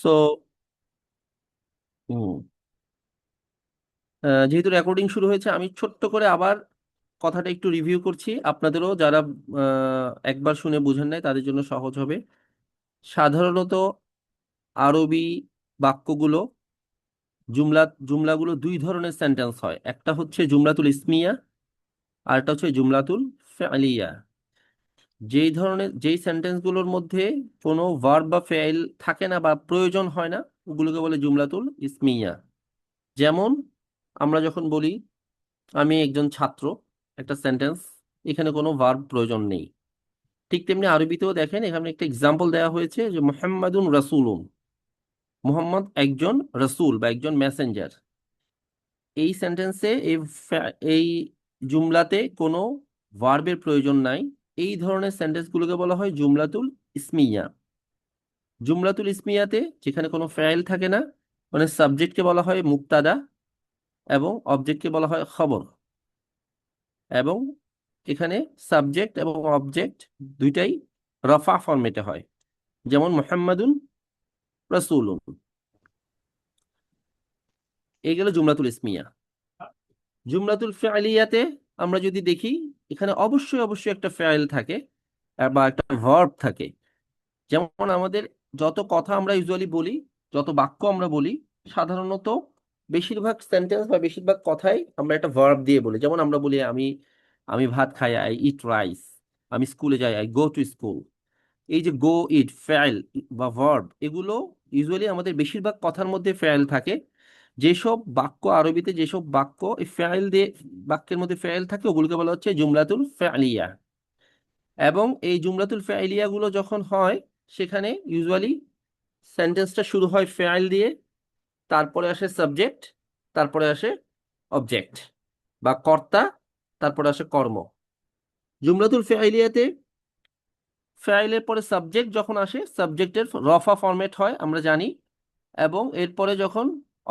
So যেহেতু recording শুরু হয়েছে, আমি ছোট্ট করে আবার কথাটা একটু রিভিউ করছি, আপনাদেরও যারা একবার শুনে বুঝেন নাই তাদের জন্য সহজ হবে। সাধারণত আরবি বাক্যগুলো, জুমলাগুলো দুই ধরনের সেন্টেন্স হয়। একটা হচ্ছে জুমলাতুল ইসমিয়া, আর একটা হচ্ছে জুমলাতুল ফেলিয়া। যেই সেন্টেন্সগুলোর মধ্যে কোনো ভার্ব বা ফেইল থাকে না বা প্রয়োজন হয় না, ওগুলোকে বলে জুমলাতুল ইসমিয়া। যেমন আমরা যখন বলি আমি একজন ছাত্র, একটা সেন্টেন্স, এখানে কোনো ভার্ব প্রয়োজন নেই। ঠিক তেমনি আরবিতেও দেখেন, এখানে একটা এক্সাম্পল দেওয়া হয়েছে যে মুহাম্মাদুন রাসূলুন, মুহাম্মদ একজন রসুল বা একজন মেসেঞ্জার। এই সেন্টেন্সে এই জুমলাতে কোনো ভার্বের প্রয়োজন নাই। এই ধরনের সেন্টেন্সগুলোকে বলা হয় জুমলাতুল ইসমিয়া। জুমলাতুল ইসমিয়াতে যেখানে কোনো ফেইল থাকে না, মানে সাবজেক্টকে বলা হয় মুক্তাদা এবং অবজেক্টকে বলা হয় খবর। এবং এখানে সাবজেক্ট এবং অবজেক্ট দুইটাই রফা ফরম্যাটে হয়। যেমন মুহাম্মাদুন রাসূলুন। এই গেল জুমলাতুল ইসমিয়া। জুমলাতুল ফি'লিয়াতে আমরা যদি দেখি, এখানে অবশ্যই অবশ্যই একটা ফেইল থাকে বা একটা ভার্ব থাকে। যেমন আমাদের যত কথা আমরা ইউজুয়ালি বলি, যত বাক্য আমরা বলি, সাধারণত বেশিরভাগ সেন্টেন্স বা বেশিরভাগ কথাই আমরা একটা ভার্ব দিয়ে বলি। যেমন আমরা বলি আমি আমি ভাত খাই, আই ইট রাইস। আমি স্কুলে যাই, আই গো টু স্কুল। এই যে গো, ইট, ফেল বা ভার্ব, এগুলো ইউজুয়ালি আমাদের বেশিরভাগ কথার মধ্যে ফেল থাকে। যেসব বাক্য আরবিতে, যেসব বাক্য এই ফেল দিয়ে, বাক্যের মধ্যে ফেল থাকে, ওগুলোকে বলা হচ্ছে জুমলাতুল ফেলিয়া। এবং এই জুমলাতুল ফেলিয়া গুলো যখন হয়, সেখানে ইউজুয়ালি সেন্টেন্সটা শুরু হয় ফেল দিয়ে, তারপরে আসে সাবজেক্ট, তারপরে আসে অবজেক্ট বা কর্তা, তারপরে আসে কর্ম। জুমলাতুল ফেলিয়াতে ফাইলের পরে সাবজেক্ট যখন আসে, সাবজেক্টের রফা ফরম্যাট হয় আমরা জানি। এবং এরপরে যখন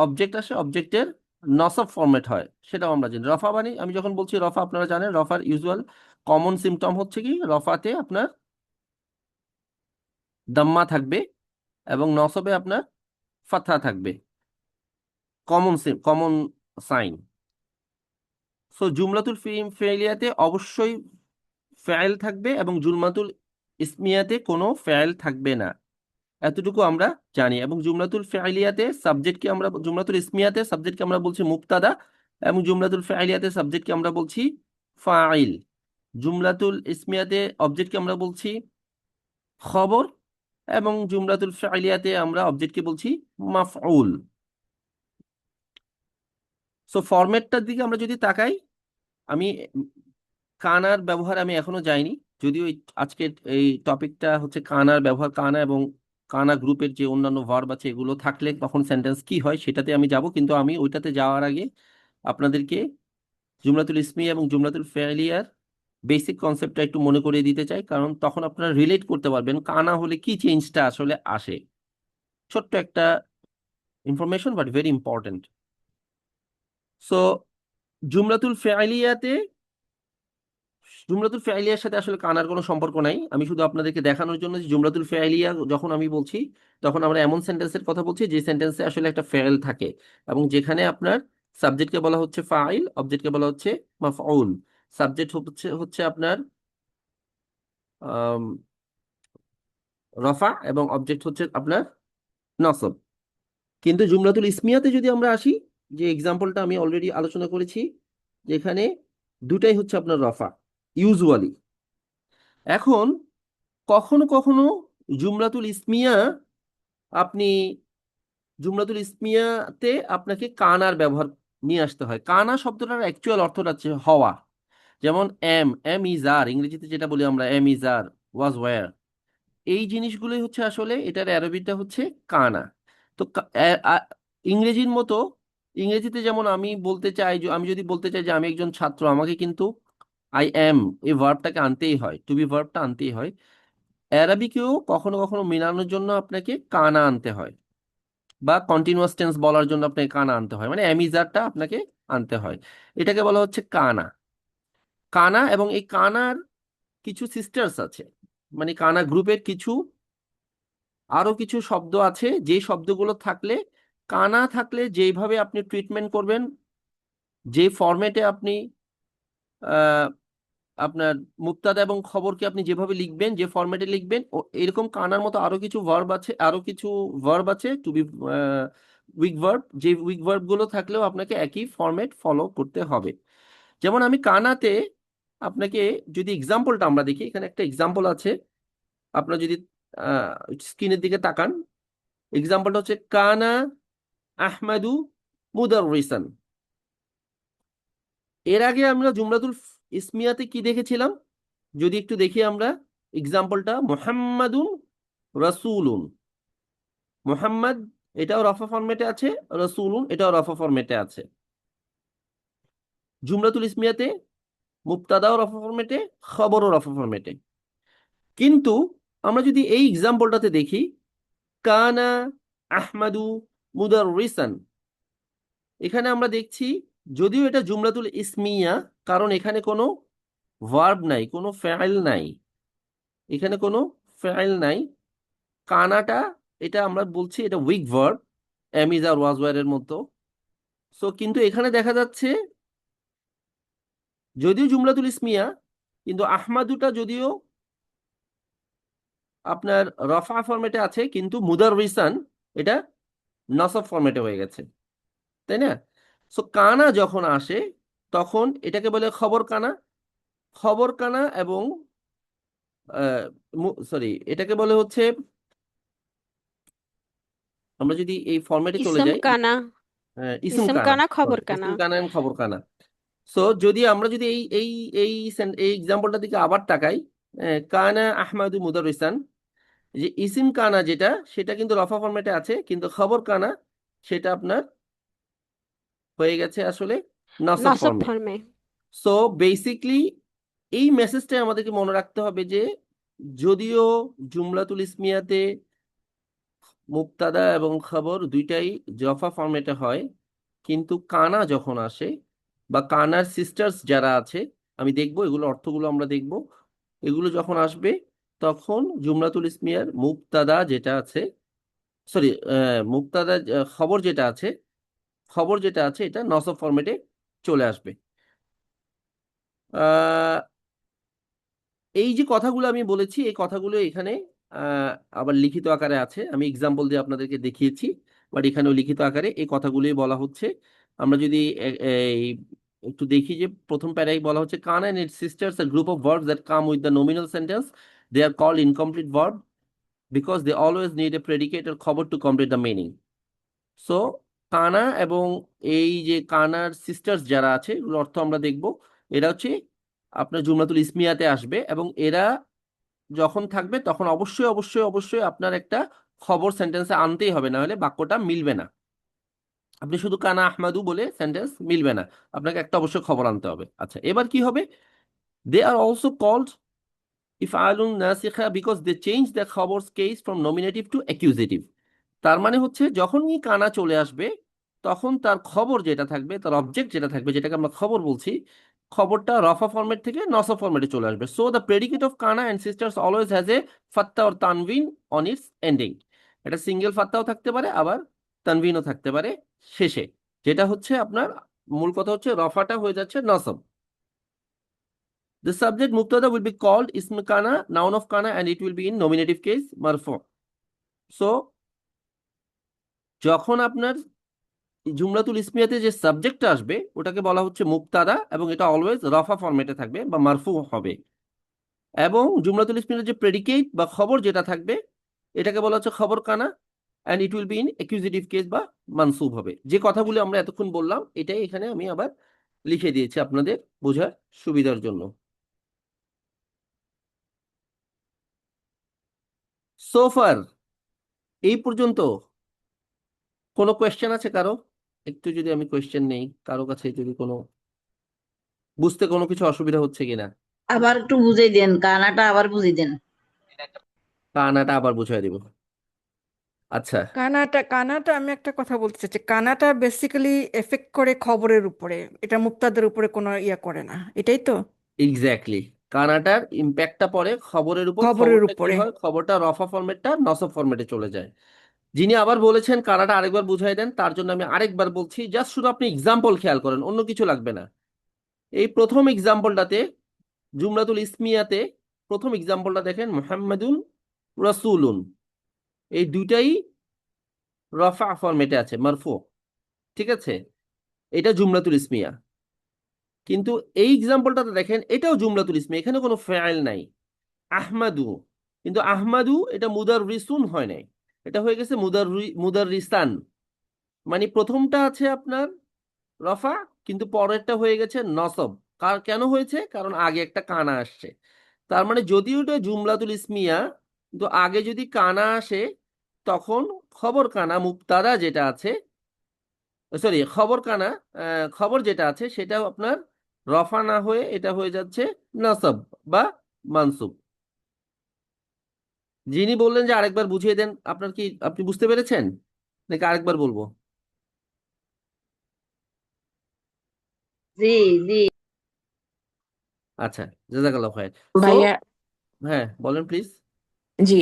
অবজেক্ট আসে, অবজেক্টের নসব ফরম্যাট হয়, সেটাও আমরা জানি। রফা মানে, আমি যখন বলছি রফা, আপনারা জানেন রফার ইউজুয়াল কমন সিমটম হচ্ছে কি, রফাতে আপনার দাম্মা থাকবে এবং নসবে আপনার ফাতহা থাকবে। Common sign. সো জুমলাতুল ফেলিয়াতে অবশ্যই ফেল থাকবে এবং জুমলাতুল ইসমিয়াতে কোনো ফেল থাকবে না, এতটুকু আমরা জানি। এবং জুমলাতুল ফি'লিয়াতে সাবজেক্টকে আমরা, জুমলাতুল ইসমিয়াতে সাবজেক্টকে আমরা বলছি মুবতাদা, এবং জুমলাতুল ফি'লিয়াতে সাবজেক্টকে আমরা বলছি ফাইল। জুমলাতুল ইসমিয়াতে অবজেক্টকে আমরা বলছি খবর, এবং জুমলাতুল ফি'লিয়াতে আমরা অবজেক্টকে বলছি মাফউল। সো ফরম্যাটটার দিকে আমরা যদি তাকাই, আমি কানার ব্যবহার আমি এখনো যাইনি। যদিও আজকের এই টপিকটা হচ্ছে কানার ব্যবহার, কানা এবং কানা গ্রুপের যে অন্যান্য ভার্ব আছে, এগুলো থাকলে তখন সেন্টেন্স কি হয় সেটাতে আমি যাব। কিন্তু আমি ওইটাতে যাওয়ার আগে আপনাদেরকে জুমলাতুল ইসমি এবং জুমলাতুল ফেলিয়ার বেসিক কনসেপ্টটা একটু মনে করিয়ে দিতে চাই, কারণ তখন আপনারা রিলেট করতে পারবেন কানা হলে কি চেঞ্জটা আসলে আসে। ছোট্ট একটা information, but very important. So জুমলাতুল ফেলিয়াতে, জুমলাতুল ফেইলিয়ার সাথে আসলে কানার কোনো সম্পর্ক নাই। আমি শুধু আপনাদেরকে দেখানোর জন্য যে জুমলাতুল ফেইলিয়া যখন আমি বলছি, তখন আমরা এমন সেন্টেন্সের কথা বলছি যে সেন্টেন্সে আসলে একটা ফেল থাকে, এবং যেখানে আপনার সাবজেক্টকে বলা হচ্ছে ফাইল, অবজেক্টকে বলা হচ্ছে মাফউল। সাবজেক্ট হচ্ছে হচ্ছে আপনার আম, রফা, এবং অবজেক্ট হচ্ছে আপনার নসব। কিন্তু জুমলাতুল ইসমিয়াতে যদি আমরা আসি, যে এক্সাম্পলটা আমি অলরেডি আলোচনা করেছি, যেখানে দুটাই হচ্ছে আপনার রফা ইউজুয়ালি। এখন কখনো কখনো জুমলাতুল ইসমিয়া, আপনি জুমলাতুল ইসমিয়াতে আপনাকে কানার ব্যবহার নিয়ে আসতে হয়। কানা শব্দটার অ্যাকচুয়াল অর্থটা হচ্ছে হওয়া। যেমন এম, এম ইজ আর, ইংরেজিতে যেটা বলি আমরা am is are, was were, এই জিনিসগুলোই হচ্ছে আসলে এটার অ্যারবিটা হচ্ছে কানা। তো ইংরেজির মতো, ইংরেজিতে যেমন আমি বলতে চাই, আমি যদি বলতে চাই যে আমি একজন ছাত্র, আমাকে কিন্তু আই এম, এই ভার্বটাকে আনতেই হয়, টু বি ভার্বটা আনতেই হয়। অ্যারাবিকেও কখনো কখনো মেলানোর জন্য আপনাকে কানা আনতে হয়, বা কন্টিনিউয়াস টেন্স বলার জন্য আপনাকে কানা আনতে হয়, মানে অ্যামিজারটা আপনাকে আনতে হয়। এটাকে বলা হচ্ছে কানা। কানা, এবং এই কানার কিছু সিস্টার্স আছে, মানে কানা গ্রুপের কিছু আরো কিছু শব্দ আছে যে শব্দগুলো থাকলে, কানা থাকলে যেইভাবে আপনি ট্রিটমেন্ট করবেন, যে ফরম্যাটে আপনি আহ, আপনার মুবতাদা এবং খবরকে আপনি যেভাবে লিখবেন, যে ফরম্যাটে লিখবেন, ও এরকম কানার মতো আরো কিছু ভার্ব আছে, আরো কিছু ভার্ব আছে টু বি উইক ভার্ব, যে উইক ভার্ব গুলো থাকলেও আপনাকে একই ফরম্যাট ফলো করতে হবে। যেমন আমি কানাতে আপনাকে, যদি এক্সাম্পলটা আমরা দেখি, এখানে একটা এক্সাম্পল আছে, আপনার যদি স্ক্রিনের দিকে তাকান, এক্সাম্পলটা হচ্ছে কানা আহমাদু মুদাররিসান। এর আগে আমরা জুমলাতুল ইসমিয়াতে কি দেখেছিলাম, যদি একটু দেখি আমরা এক্সাম্পলটা, মুহাম্মাদুন রাসূলুন। মুহাম্মদ এটাও রফা ফরম্যাটে আছে, রাসূলুন এটাও রফা ফরম্যাটে আছে। জুমলাতুল ইসমিয়াতে মুবতাদাও রফা ফরম্যাটে, খবরও রফা ফরম্যাটে। কিন্তু আমরা যদি এই এক্সাম্পলটাতে দেখি, কানা আহমাদু মুদাররিসান, এখানে আমরা দেখছি যদিও এটা জুমলাতুল ইসমিয়া, কারণ এখানে কোনো ভার্ব নাই, কোনো ফেইল নাই, এখানে কোনো ফেইল নাই। কানাটা, এটা আমরা বলছি এটা weak verb, am is are was were এর মতো। সো কিন্তু এখানে দেখা যাচ্ছে যদিও জুমলাতুল ইসমিয়া, কিন্তু আহমাদুটা যদিও আপনার রফা ফরম্যাটে আছে, কিন্তু মুদাররিসান এটা নসব ফরম্যাটে হয়ে গেছে, তাই না? সো কানা যখন আসে তখন এটাকে বলে খবর কানা। খবর কানা এবং সরি, এটাকে বলে হচ্ছে, আমরা যদি এই ফরম্যাটে চলে ইসম যাই, কানা। ইসিম ইসম কানা, কানা খবর সরি, কানা। ইসিম কানা এবং খবর কানা। সো যদি আমরা যদি এই এই এই এই এক্সাম্পলটা দিকে আবার তাকাই, কানা আহমাদু মুদাররিসান, যে ইসিম কানা যেটা, সেটা কিন্তু রফা ফরম্যাটে আছে, কিন্তু খবর কানা সেটা আপনার হয়ে গেছে আসলে নাসব নসব ফরম্যাট। ফর্মে। সো বেসিকলি এই মেসেজটাই আমাদেরকে মনে রাখতে হবে যে যদিও জুমলাতুল ইসমিয়াতে মুবতাদা এবং খবর দুইটাই জফা ফরম্যাটে হয়, কিন্তু কানা যখন আসে বা কানার সিস্টার্স যারা আছে, আমি দেখব এগুলো অর্থগুলো আমরা দেখব, এগুলো যখন আসবে তখন জুমলাতুল ইসমিয়ার মুবতাদা যেটা আছে, সরি, মুবতাদা খবর যেটা আছে, খবর যেটা আছে এটা নসব ফরম্যাটে চলে আসবে। আহ এই যে কথাগুলো আমি বলেছি, এই কথাগুলো এখানে আহ, আবার লিখিত আকারে আছে, আমি এক্সাম্পল দিয়ে আপনাদেরকে দেখিয়েছি, বাট এখানেও লিখিত আকারে এই কথাগুলোই বলা হচ্ছে। আমরা যদি এই একটু দেখি, যে প্রথম প্যারায় বলা হচ্ছে কান and its sisters a group of verbs that come with the nominal sentence, they are called incomplete verb because they always need a predicate or খবর to complete the meaning. So কানা এবং এই যে কানার সিস্টার্স যারা আছে, এগুলোর অর্থ আমরা দেখব। এরা হচ্ছে আপনার জুমলাতুল ইসমিয়াতে আসবে, এবং এরা যখন থাকবে তখন অবশ্যই অবশ্যই অবশ্যই আপনার একটা খবর সেন্টেন্সে আনতেই হবে, না হলে বাক্যটা মিলবে না। আপনি শুধু কানা আহমাদু বলে সেন্টেন্স মিলবে না, আপনাকে একটা অবশ্যই খবর আনতে হবে। আচ্ছা, এবার কি হবে, দে আর অলসো কল্ড ইফআলুন নাসিখা বিকজ দে চেঞ্জ দ্য খবরস case from nominative to accusative. তার মানে হচ্ছে যখনই কানা চলে আসবে তখন তার খবর যেটা থাকবে, তার অবজেক্ট যেটা থাকবে, যেটাকে আমরা খবর বলছি, খবরটা রফা ফরম্যাট থেকে নসব ফরম্যাটে চলে আসবে। সো দ্য প্রেডিকেট অফ কানা and sisters always has a ফাত্তা অর তানভিন অন ইটস এন্ডিং। এটা সিঙ্গেল ফাত্তাও থাকতে পারে, আবার তানভিনও থাকতে পারে শেষে, যেটা হচ্ছে আপনার মূল কথা হচ্ছে রফাটা হয়ে যাচ্ছে নসব। The subject mubtada will be called ism kana, noun of kana, and it will be in nominative case marfu. So যখন আপনার জুমলাতুল ইসমিয়াতে যে সাবজেক্টটা আসবে ওটাকে বলা হচ্ছে মুবতাদা, এবং এটা অলওয়েজ রফা ফরম্যাটে থাকবে বা মারফু হবে। এবং জুমলাতুল ইসমিয়াতে যে প্রেডিকেট বা খবর যেটা থাকবে এটাকে বলা হচ্ছে খবর কানা, and it will be in accusative case বা মানসুব হবে। যে কথাগুলো আমরা এতক্ষণ বললাম এটাই এখানে আমি আবার লিখে দিয়েছি আপনাদের বোঝার সুবিধার জন্য। সোফার এই পর্যন্ত কোনো কোয়েশ্চেন আছে কারো? একটু যদি আমি কোয়েশ্চেন নেই কারো কাছে, যদি কোনো বুঝতে কোনো কিছু অসুবিধা হচ্ছে কিনা। আবার একটু বুঝাই দেন, কানাটা আবার বুঝিয়ে দেন। কানাটা আবার বুঝাই দিব। আচ্ছা, কানাটা কানাটা আমি একটা কথা বলতে চাচ্ছি, কানাটা বেসিক্যালি এফেক্ট করে খবরের উপরে, এটা মুক্তাদের উপরে কোনো ইয়া করে না, এটাই তো? এক্স্যাক্টলি, কানাটার ইম্প্যাক্টটা পড়ে খবরের উপর, খবরের খবরটা কি উপরে। হয়, খবরটা রফা ফরম্যাটটা নসব ফরম্যাটে চলে যায়। যিনি আবার বলেছেন কানাটা আরেকবার বুঝাই দেন, তার জন্য আমি আরেকবার বলছি, জাস্ট শুধু আপনি এক্সাম্পল খেয়াল করেন, অন্য কিছু লাগবে না। এই প্রথম এক্সাম্পলটাতে, জুমলাতুল ইসমিয়াতে প্রথম এক্সাম্পলটা দেখেন, মুহাম্মাদুন রাসূলুন, এই দুইটাই রফা ফরম্যাটে আছে, মারফু, ঠিক আছে? এটা জুমলাতুল ইসমিয়া। কিন্তু এই এক্সাম্পলটাতে দেখেন, এটাও জুমলাতুল ইসমিয়া, এখানে কোনো ফাইল নাই। আহমাদু, কিন্তু আহমাদু এটা মুদাররিসুন হয় নাই, এটা হয়ে গেছে মুদাররিসান। মানে প্রথমটা আছে আপনার রফা, কিন্তু পরেরটা হয়ে গেছে নসব। কেন হয়েছে? কারণ আগে একটা কানা আসছে। তার মানে যদিও এটা জুমলাতুল ইসমিয়া, কিন্তু আগে যদি কানা আসে, তখন খবর কানা মুবতাদা যেটা আছে, সরি খবর কানা, খবর যেটা আছে সেটাও আপনার রফা না হয়ে এটা হয়ে যাচ্ছে নসব বা মানসুব। যিনি বললেন যে আরেকবার বুঝিয়ে দেন, আপনার কি, আপনি বুঝতে পেরেছেন নাকি আরেকবার বলবো? জি, জি। আচ্ছা, জাযাকাল্লাহ খায়ের। সো ভাইয়া, হ্যাঁ বলেন প্লিজ। জি,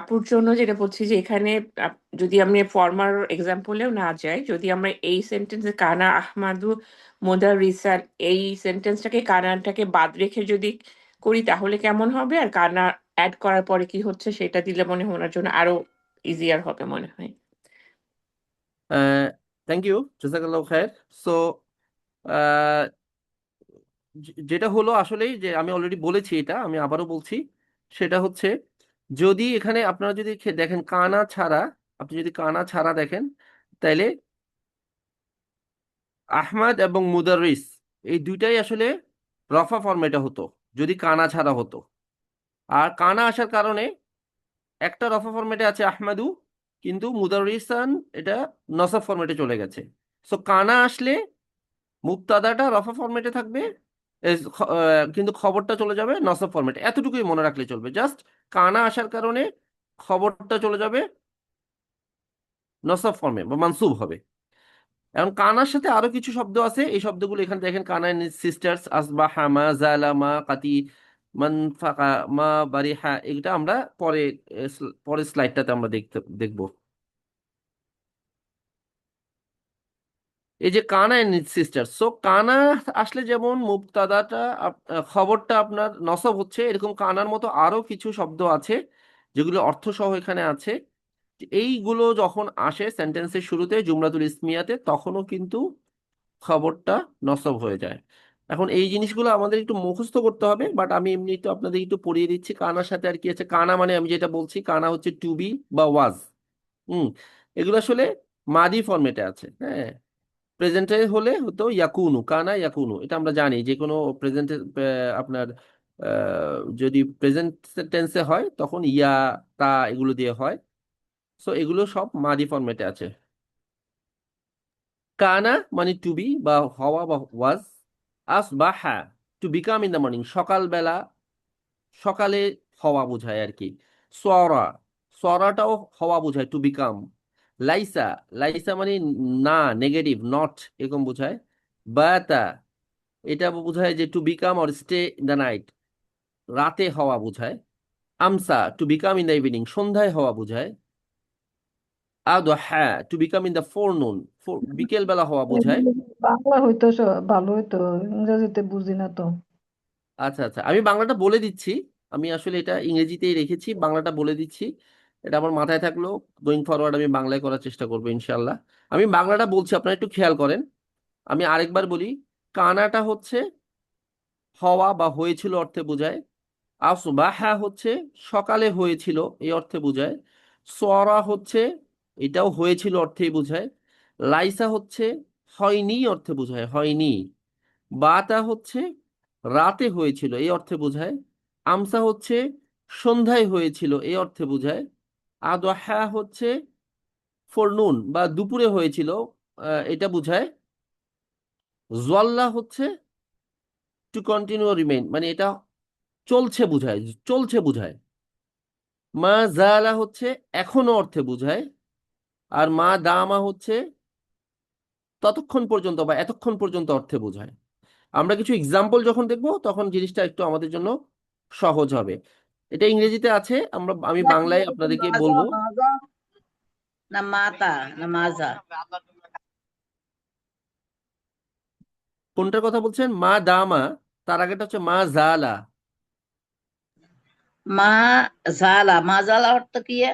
আপুর জন্য যেটা বলছি যে এখানে যদি আমি ফর্মার এক্সাম্পলেও না যাই, যদি আমরা এই সেন্টেন্সে কানা আহমাদু মোদারিসান, এই সেন্টেন্সটাকে কানাটাকে বাদ রেখে যদি করি তাহলে কেমন হবে, আর কানা অ্যাড করার পরে কি হচ্ছে সেটা দিলে মনে হয় ওনার জন্য আরো ইজিয়ার হবে মনে হয়। থ্যাংক ইউ, জাযাকাল্লাহ খায়ের। সো যেটা হলো আসলেই, যে আমি অলরেডি বলেছি, এটা আমি আবারও বলছি, সেটা হচ্ছে, যদি এখানে আপনারা যদি দেখেন কানা ছাড়া, আপনি যদি কানা ছাড়া দেখেন, তাইলে আহমাদ এবং মুদাররিস এই দুইটাই আসলে রফা ফরম্যাটে হতো যদি কানা ছাড়া হতো। আর কানা আসার কারণে একটা রফা ফরম্যাটে আছে আহমাদু, কিন্তু মুদাররিসান এটা নসব ফরম্যাটে চলে গেছে। সো কানা আসলে মুবতাদাটা রফা ফরম্যাটে থাকবে, কিন্তু খবরটা চলে যাবে নসব ফরম্যাটে, এতটুকুই মনে রাখলে চলবে। জাস্ট কানা আসার কারণে খবরটা চলে যাবে নসব ফর্মে বা মানসুব হবে। এখন কানার সাথে আরো কিছু শব্দ আছে, এই শব্দগুলো এখানে দেখেন, কানা সিস্টার্স, আসবাহা, মা জালা, মা কাতি, মান ফাকা, মা বারিহা, এটা আমরা পরে পরের স্লাইডটাতে আমরা দেখবো। এই যে কানা এন্ড সিস্টার, সো কানা আসলে যেমন মুবতাদাটা খবরটা আপনার নসব হচ্ছে, এরকম কানার মতো আরো কিছু শব্দ আছে যেগুলো অর্থ সহ এখানে আছে। এইগুলো যখন আসে সেন্টেন্সের শুরুতে জুমলাতুল ইসমিয়াতে, তখনও কিন্তু খবরটা নসব হয়ে যায়। এখন এই জিনিসগুলো আমাদের একটু মুখস্থ করতে হবে, বাট আমি এমনি একটু আপনাদের একটু পড়িয়ে দিচ্ছি। কানার সাথে আর কি আছে, কানা মানে আমি যেটা বলছি, কানা হচ্ছে টু বি বা ওয়াজ। হুম, এগুলো আসলে মাদি ফরম্যাটে আছে। হ্যাঁ, প্রেজেন্টে হলে হতো ইয়াকুনু, কানা ইয়াকুনু, এটা আমরা জানি। যে কোনো প্রেজেন্টে আপনার যদি প্রেজেন্ট টেন্সে হয় তখন ইয়া, তা, এগুলো দিয়ে হয়। সো এগুলো সব মাদি ফরম্যাটে আছে। কানা মানে টু বি বা হওয়া বা ওয়াজ। আসবাহা to become in the morning, সকালবেলা, সকালে হওয়া বোঝায় আর কি। সরা, সরাটাও হওয়া বোঝায়, টু বিকাম। লাইসা, লাইসা মানে না, নেগেটিভ, নট, এরকম বোঝায়। বাতা, এটা বোঝায় যে to become or stay in the night, রাতে হওয়া বোঝায়। আমসা to become in the evening, সন্ধ্যায় হওয়া বোঝায়। আদহা to become in the forenoon, বিকেল বেলা হওয়া বোঝায়। বাংলা হইতো ভালো হইতো, ইংরেজিতে বুঝি না তো। আচ্ছা আচ্ছা, আমি বাংলাটা বলে দিচ্ছি। আমি আসলে এটা ইংরেজিতেই রেখেছি, বাংলাটা বলে দিচ্ছি। এটা আমার মাথায় থাকলো, গোয়িং ফরওয়ার্ড আমি বাংলায় করার চেষ্টা করবো ইনশাল্লাহ। আমি বাংলাটা বলছি, আপনারা একটু খেয়াল করেন। আমি আরেকবার বলি। কানাটা হচ্ছে হওয়া বা হয়েছিল অর্থে বোঝায়। আসবাহা হচ্ছে সকালে হয়েছিল এই অর্থে বোঝায়। সরা হচ্ছে এটাও হয়েছিল অর্থেই বোঝায়। লাইসা হচ্ছে হয়নি অর্থে বোঝায়, হয়নি। বাতা হচ্ছে রাতে হয়েছিল এই অর্থে বোঝায়। আমসা হচ্ছে সন্ধ্যায় হয়েছিল এই অর্থে বোঝায়। আদহা হচ্ছে ফরনুন বা দুপুরে হয়েছিল, এটা বোঝায়। জল্লা হচ্ছে টু কন্টিনিউ রিমেইন, মানে এটা চলছে বোঝায়, চলছে বোঝায়। মা জালা হচ্ছে এখনো অর্থে বোঝায়। আর মা দামা হচ্ছে ততক্ষণ পর্যন্ত বা এতক্ষণ পর্যন্ত অর্থে বোঝায়। আমরা কিছু এক্সাম্পল যখন দেখব তখন জিনিসটা একটু আমাদের জন্য সহজ হবে। এটা ইংরেজিতে আছে, আমি এটা কি বাংলায় এটা আপনাদেরকে মাজা বলবো। মাজা না মাতা না মাজা? কোনটার কথা বলছেন? মা দামা, তার আগেটা হচ্ছে মা জালা। মা জালা, মাজালা অর্থ কি এ?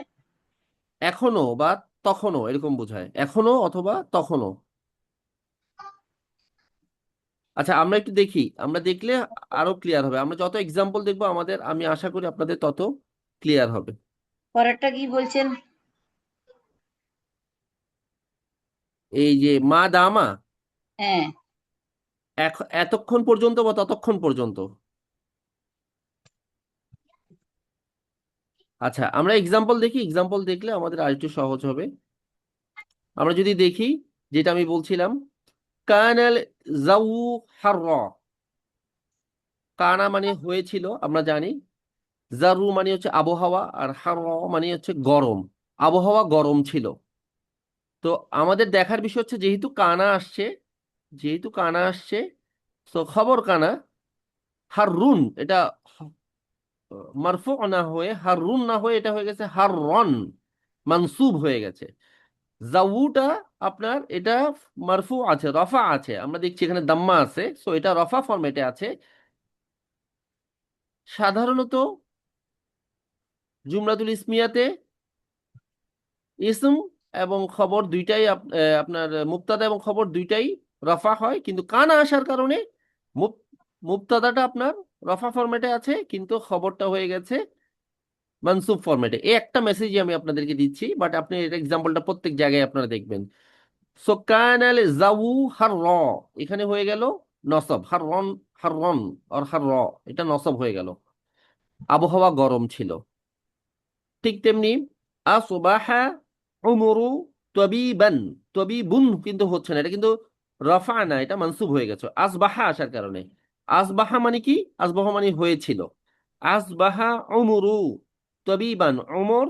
এখনো বা তখনো এরকম বোঝায়, এখনো অথবা তখনো। আচ্ছা, আমরা একটু দেখি, আমরা দেখলে আরো ক্লিয়ার হবে। আমরা যত এক্সাম্পল দেখবো আমি আশা করি আপনাদের তত ক্লিয়ার হবে। পরেরটা কি বলছেন? এই যে মা দামা, হ্যাঁ, এতক্ষণ পর্যন্ত বা ততক্ষণ পর্যন্ত। আচ্ছা, আমরা এক্সাম্পল দেখি, এক্সাম্পল দেখলে আমাদের আরেকটু সহজ হবে। আমরা যদি দেখি, যেটা আমি বলছিলাম, কানাল জাউ হাররা। কানা মানে হয়েছিল, আমরা জানি। জারু মানে হচ্ছে আবহাওয়া, আর হাররা মানে হচ্ছে গরম। আবহাওয়া গরম ছিল। তো আমাদের দেখার বিষয় হচ্ছে, যেহেতু কানা আসছে, তো খবর কানা, হাররুন, এটা মারফু না হয়ে, হাররুন না হয়ে, এটা হয়ে গেছে হাররন, মানসুব হয়ে গেছে। জাউটা আপনার এটা মারফু আছে, রফা আছে, আমরা দেখছি এখানে দাম্মা আছে, সো এটা রফা ফরম্যাটে আছে। সাধারণত জুমলাতুল ইসমিয়াতে ইসম এবং খবর দুইটাই আপনার মুবতাদা এবং খবর দুইটাই রফা হয়, কিন্তু কানা আসার কারণে মুব- মুবতাদাটা আপনার রফা ফরম্যাটে আছে, কিন্তু খবরটা হয়ে গেছে মানসুব ফরম্যাটে। এই একটা মেসেজই আমি আপনাদেরকে দিচ্ছি, বাট আপনি এর এক্সাম্পলটা প্রত্যেক জায়গায় আপনারা দেখবেন। সো কানাল জাউ হার র, এখানে হয়ে গেল নসব, হার রন, হার রন আর হার র, এটা নসব হয়ে গেল। আবহাওয়া গরম ছিল। ঠিক তেমনি আসবাহা উমরু তবিবান, তবিবুন কিন্তু হচ্ছে না, এটা কিন্তু রফা না, এটা মানসুব হয়ে গেছে আসবাহা আসার কারণে। আসবাহা মানে কি? আসবাহা মানে হয়েছিল। আসবাহা উমরু তবিবান, উমর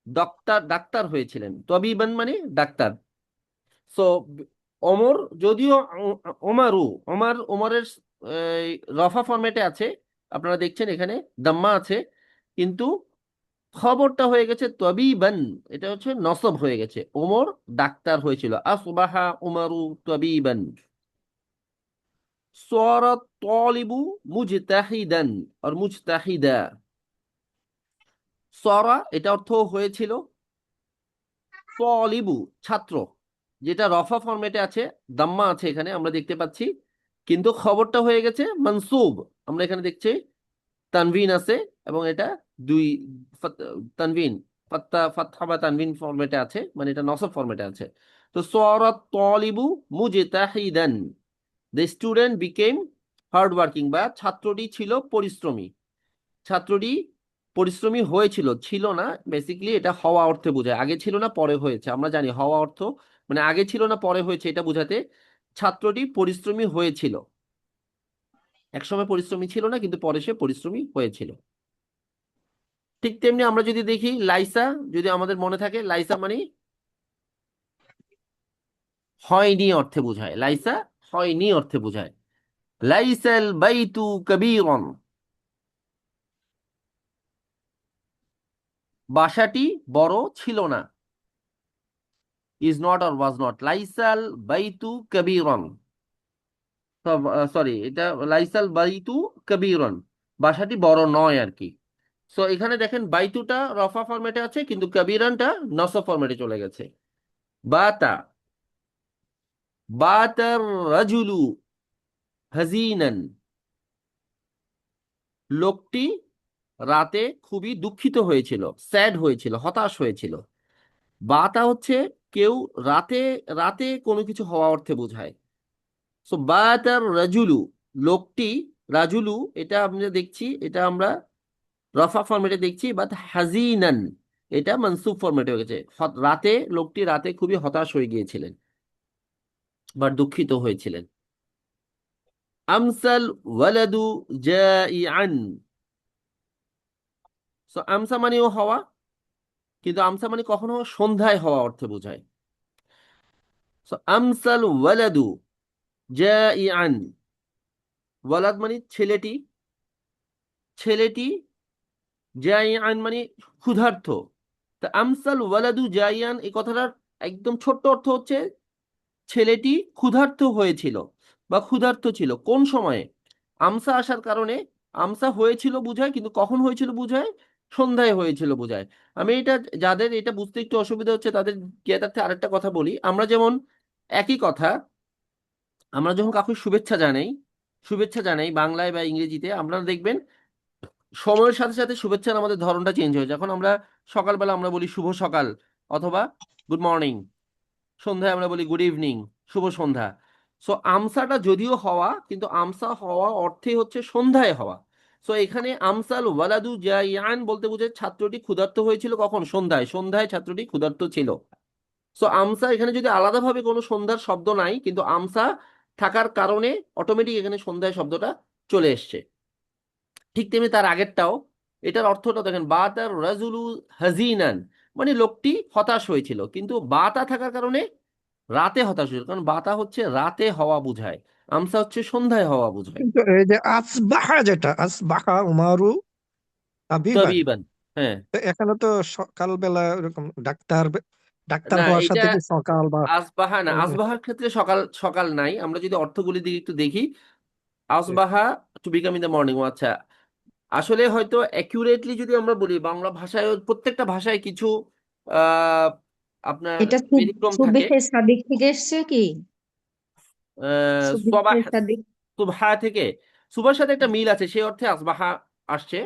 ডাক্তার ডাক্তার হয়েছিলেন, তবিবান মানে ডাক্তার। সো ওমর, যদিও ওমারু, ওমরের এই, রফা ফরম্যাটে আছে, আপনারা দেখছেন এখানে দাম্মা আছে, কিন্তু খবরটা হয়ে গেছে তবিবান, এটা হচ্ছে নসব হয়ে গেছে। ওমর ডাক্তার হয়েছিল, আসবাহা উমারু তবিবান। সারা তালিবু মুজতাহিদান আর মুজতাহিদা। সরা, এটা অর্থ হয়েছিল, তলিবু ছাত্র, যেটা রফা ফরম্যাটে আছে, দাম্মা আছে এখানে আমরা দেখতে পাচ্ছি, কিন্তু খবরটা হয়ে গেছে মানসুব। আমরা এখানে দেখছি তানভিন আছে, এবং এটা দুই তানভিন, ফাতহা বা তানভিন ফরম্যাটে আছে, মানে এটা নসব ফরম্যাটে আছে। তো সরাত তলিবু মুজতাহিদান, the student became hard working, বা ছাত্রটি ছিল পরিশ্রমী। ছাত্রটি পরিশ্রমী হয়েছিল, ছিল না, বেসিক্যালি এটা হওয়া অর্থে বোঝায়, আগে ছিল না পরে হয়েছে। আমরা জানি হওয়া অর্থ মানে আগে ছিল না পরে হয়েছে, এটা বোঝাতে ছাত্রটি পরিশ্রমী হয়েছিল। একসময় পরিশ্রমী ছিল না, কিন্তু পরে সে পরিশ্রমী হয়েছিল। ঠিক তেমনি আমরা যদি দেখি লাইসা, যদি আমাদের মনে থাকে, লাইসা মানে হয়নি অর্থে বোঝায়। লাইসা হয়নি অর্থে বোঝায়। লাইসাল বাইতু কবীরন, বাসাটি বড় ছিল না। Is not or was not, লাইসাল বাইতু কবীরন, সরি, এটা লাইসাল বাইতু কবীরন, বাসাটি বড় নয় আর কি। সো এখানে দেখেন বাইতুটা রফা ফরম্যাটে আছে, কিন্তু কবীরানটা নসব ফরম্যাটে চলে গেছে। বাতা, বাতার রাজুলু হাজিনান, লোকটি রাতে খুবই দুঃখিত হয়েছিল, স্যাড হয়েছিল, হতাশ হয়েছিল। বাতা হচ্ছে কেউ রাতে, রাতে কোনো কিছু হওয়া অর্থে বোঝায়। সো বাতার রাজুলু, লোকটি, রাজুলু, এটা আমরা দেখছি, এটা আমরা রফা ফরম্যাটে দেখছি, বাট হাজিনান এটা মানসুব ফরম্যাটে হয়ে গেছে। রাতে, লোকটি রাতে খুবই হতাশ হয়ে গিয়েছিলেন বা দুঃখিত হয়েছিলেন। আমসাল ওয়ালাদু জাইআন, সো আমসা মানেও হওয়া, কিন্তু আমসা মানে কখনো সন্ধ্যায় হওয়া অর্থে বোঝায়। সো আমসাল ওয়ালাদু জাইআন, ওয়ালাদ মানে ছেলেটি, ছেলেটি জাইআন মানে ক্ষুধার্ত। তা আমসাল ওয়ালাদু জাইআন এই কথাটার একদম ছোট্ট অর্থ হচ্ছে ছেলেটি ক্ষুধার্ত হয়েছিল বা ক্ষুধার্ত ছিল কোন সময়ে। আমসা আসার কারণে আমসা হয়েছিল বুঝায়, কিন্তু কখন হয়েছিল বুঝায়, সন্ধ্যায় হয়েছিল বুঝায়। আমি এটা, যাদের এটা বুঝতে একটু অসুবিধা হচ্ছে তাদের জ্ঞাতার্থে আরেকটা কথা বলি। আমরা যেমন একই কথা, আমরা যখন কাউকে শুভেচ্ছা জানাই বাংলায় বা ইংরেজিতে, আপনারা দেখবেন সময়ের সাথে সাথে শুভেচ্ছার আমাদের ধরনটা চেঞ্জ হয়ে যায়। যখন আমরা সকালবেলা আমরা বলি শুভ সকাল অথবা গুড মর্নিং, সন্ধ্যায় আমরা বলি গুড ইভিনিং, শুভ সন্ধ্যা। সো আমসাটা যদিও হওয়া, কিন্তু আমসা হওয়া অর্থে হচ্ছে সন্ধ্যায় হওয়া। সো এখানে আমসাল ওয়ালাদু জাইআন বলতে বোঝায় ছাত্রটি ক্ষুধার্ত হয়েছিল কখন, সন্ধ্যায়, সন্ধ্যায় ছাত্রটি ক্ষুধার্ত ছিল। সো আমসা এখানে যদি আলাদাভাবে কোনো সন্ধ্যার শব্দ নাই, কিন্তু আমসা থাকার কারণে অটোমেটিক এখানে সন্ধ্যায় শব্দটা চলে এসছে। ঠিক তেমনি তার আগেরটাও, এটার অর্থটা দেখেন, বাতার রাজুলু হাজিনান মানে লোকটি হতাশ হয়েছিল, কিন্তু বাতা থাকার কারণে রাতে হতাশ হয়েছিল, কারণ বাতা হচ্ছে রাতে হওয়া বুঝায়, আমসা হচ্ছে সন্ধ্যায় হওয়া বুঝায়। কিন্তু এই যে আসবাহা, যেটা আসবাহা উমারু তাবিবান, তবিবান, হ্যাঁ। তো এখানে তো সকালবেলা এরকম ডাক্তার ডাক্তার না, হওয়ার এটা সাথে কি সকাল বা আসবাহা না, আসবাহার ক্ষেত্রে সকাল সকাল নাই। আমরা যদি অর্থগুলির দিকে একটু দেখি, আসবাহা to become in the morning, আচ্ছা। আসলে হয়তো অ্যাকুরেটলি যদি আমরা বলি, বাংলা ভাষায় প্রত্যেকটা ভাষায় কিছু আহ আপনার এটা ব্যতিক্রম থাকে। সুবিহে সাদিক থেকে এসছে কি? সুবিহে সবাহ, সাদিক। সুবহা থেকে, সুবহার সাথে একটা মিল আছে, সেই অর্থে আসবাহা আসছে,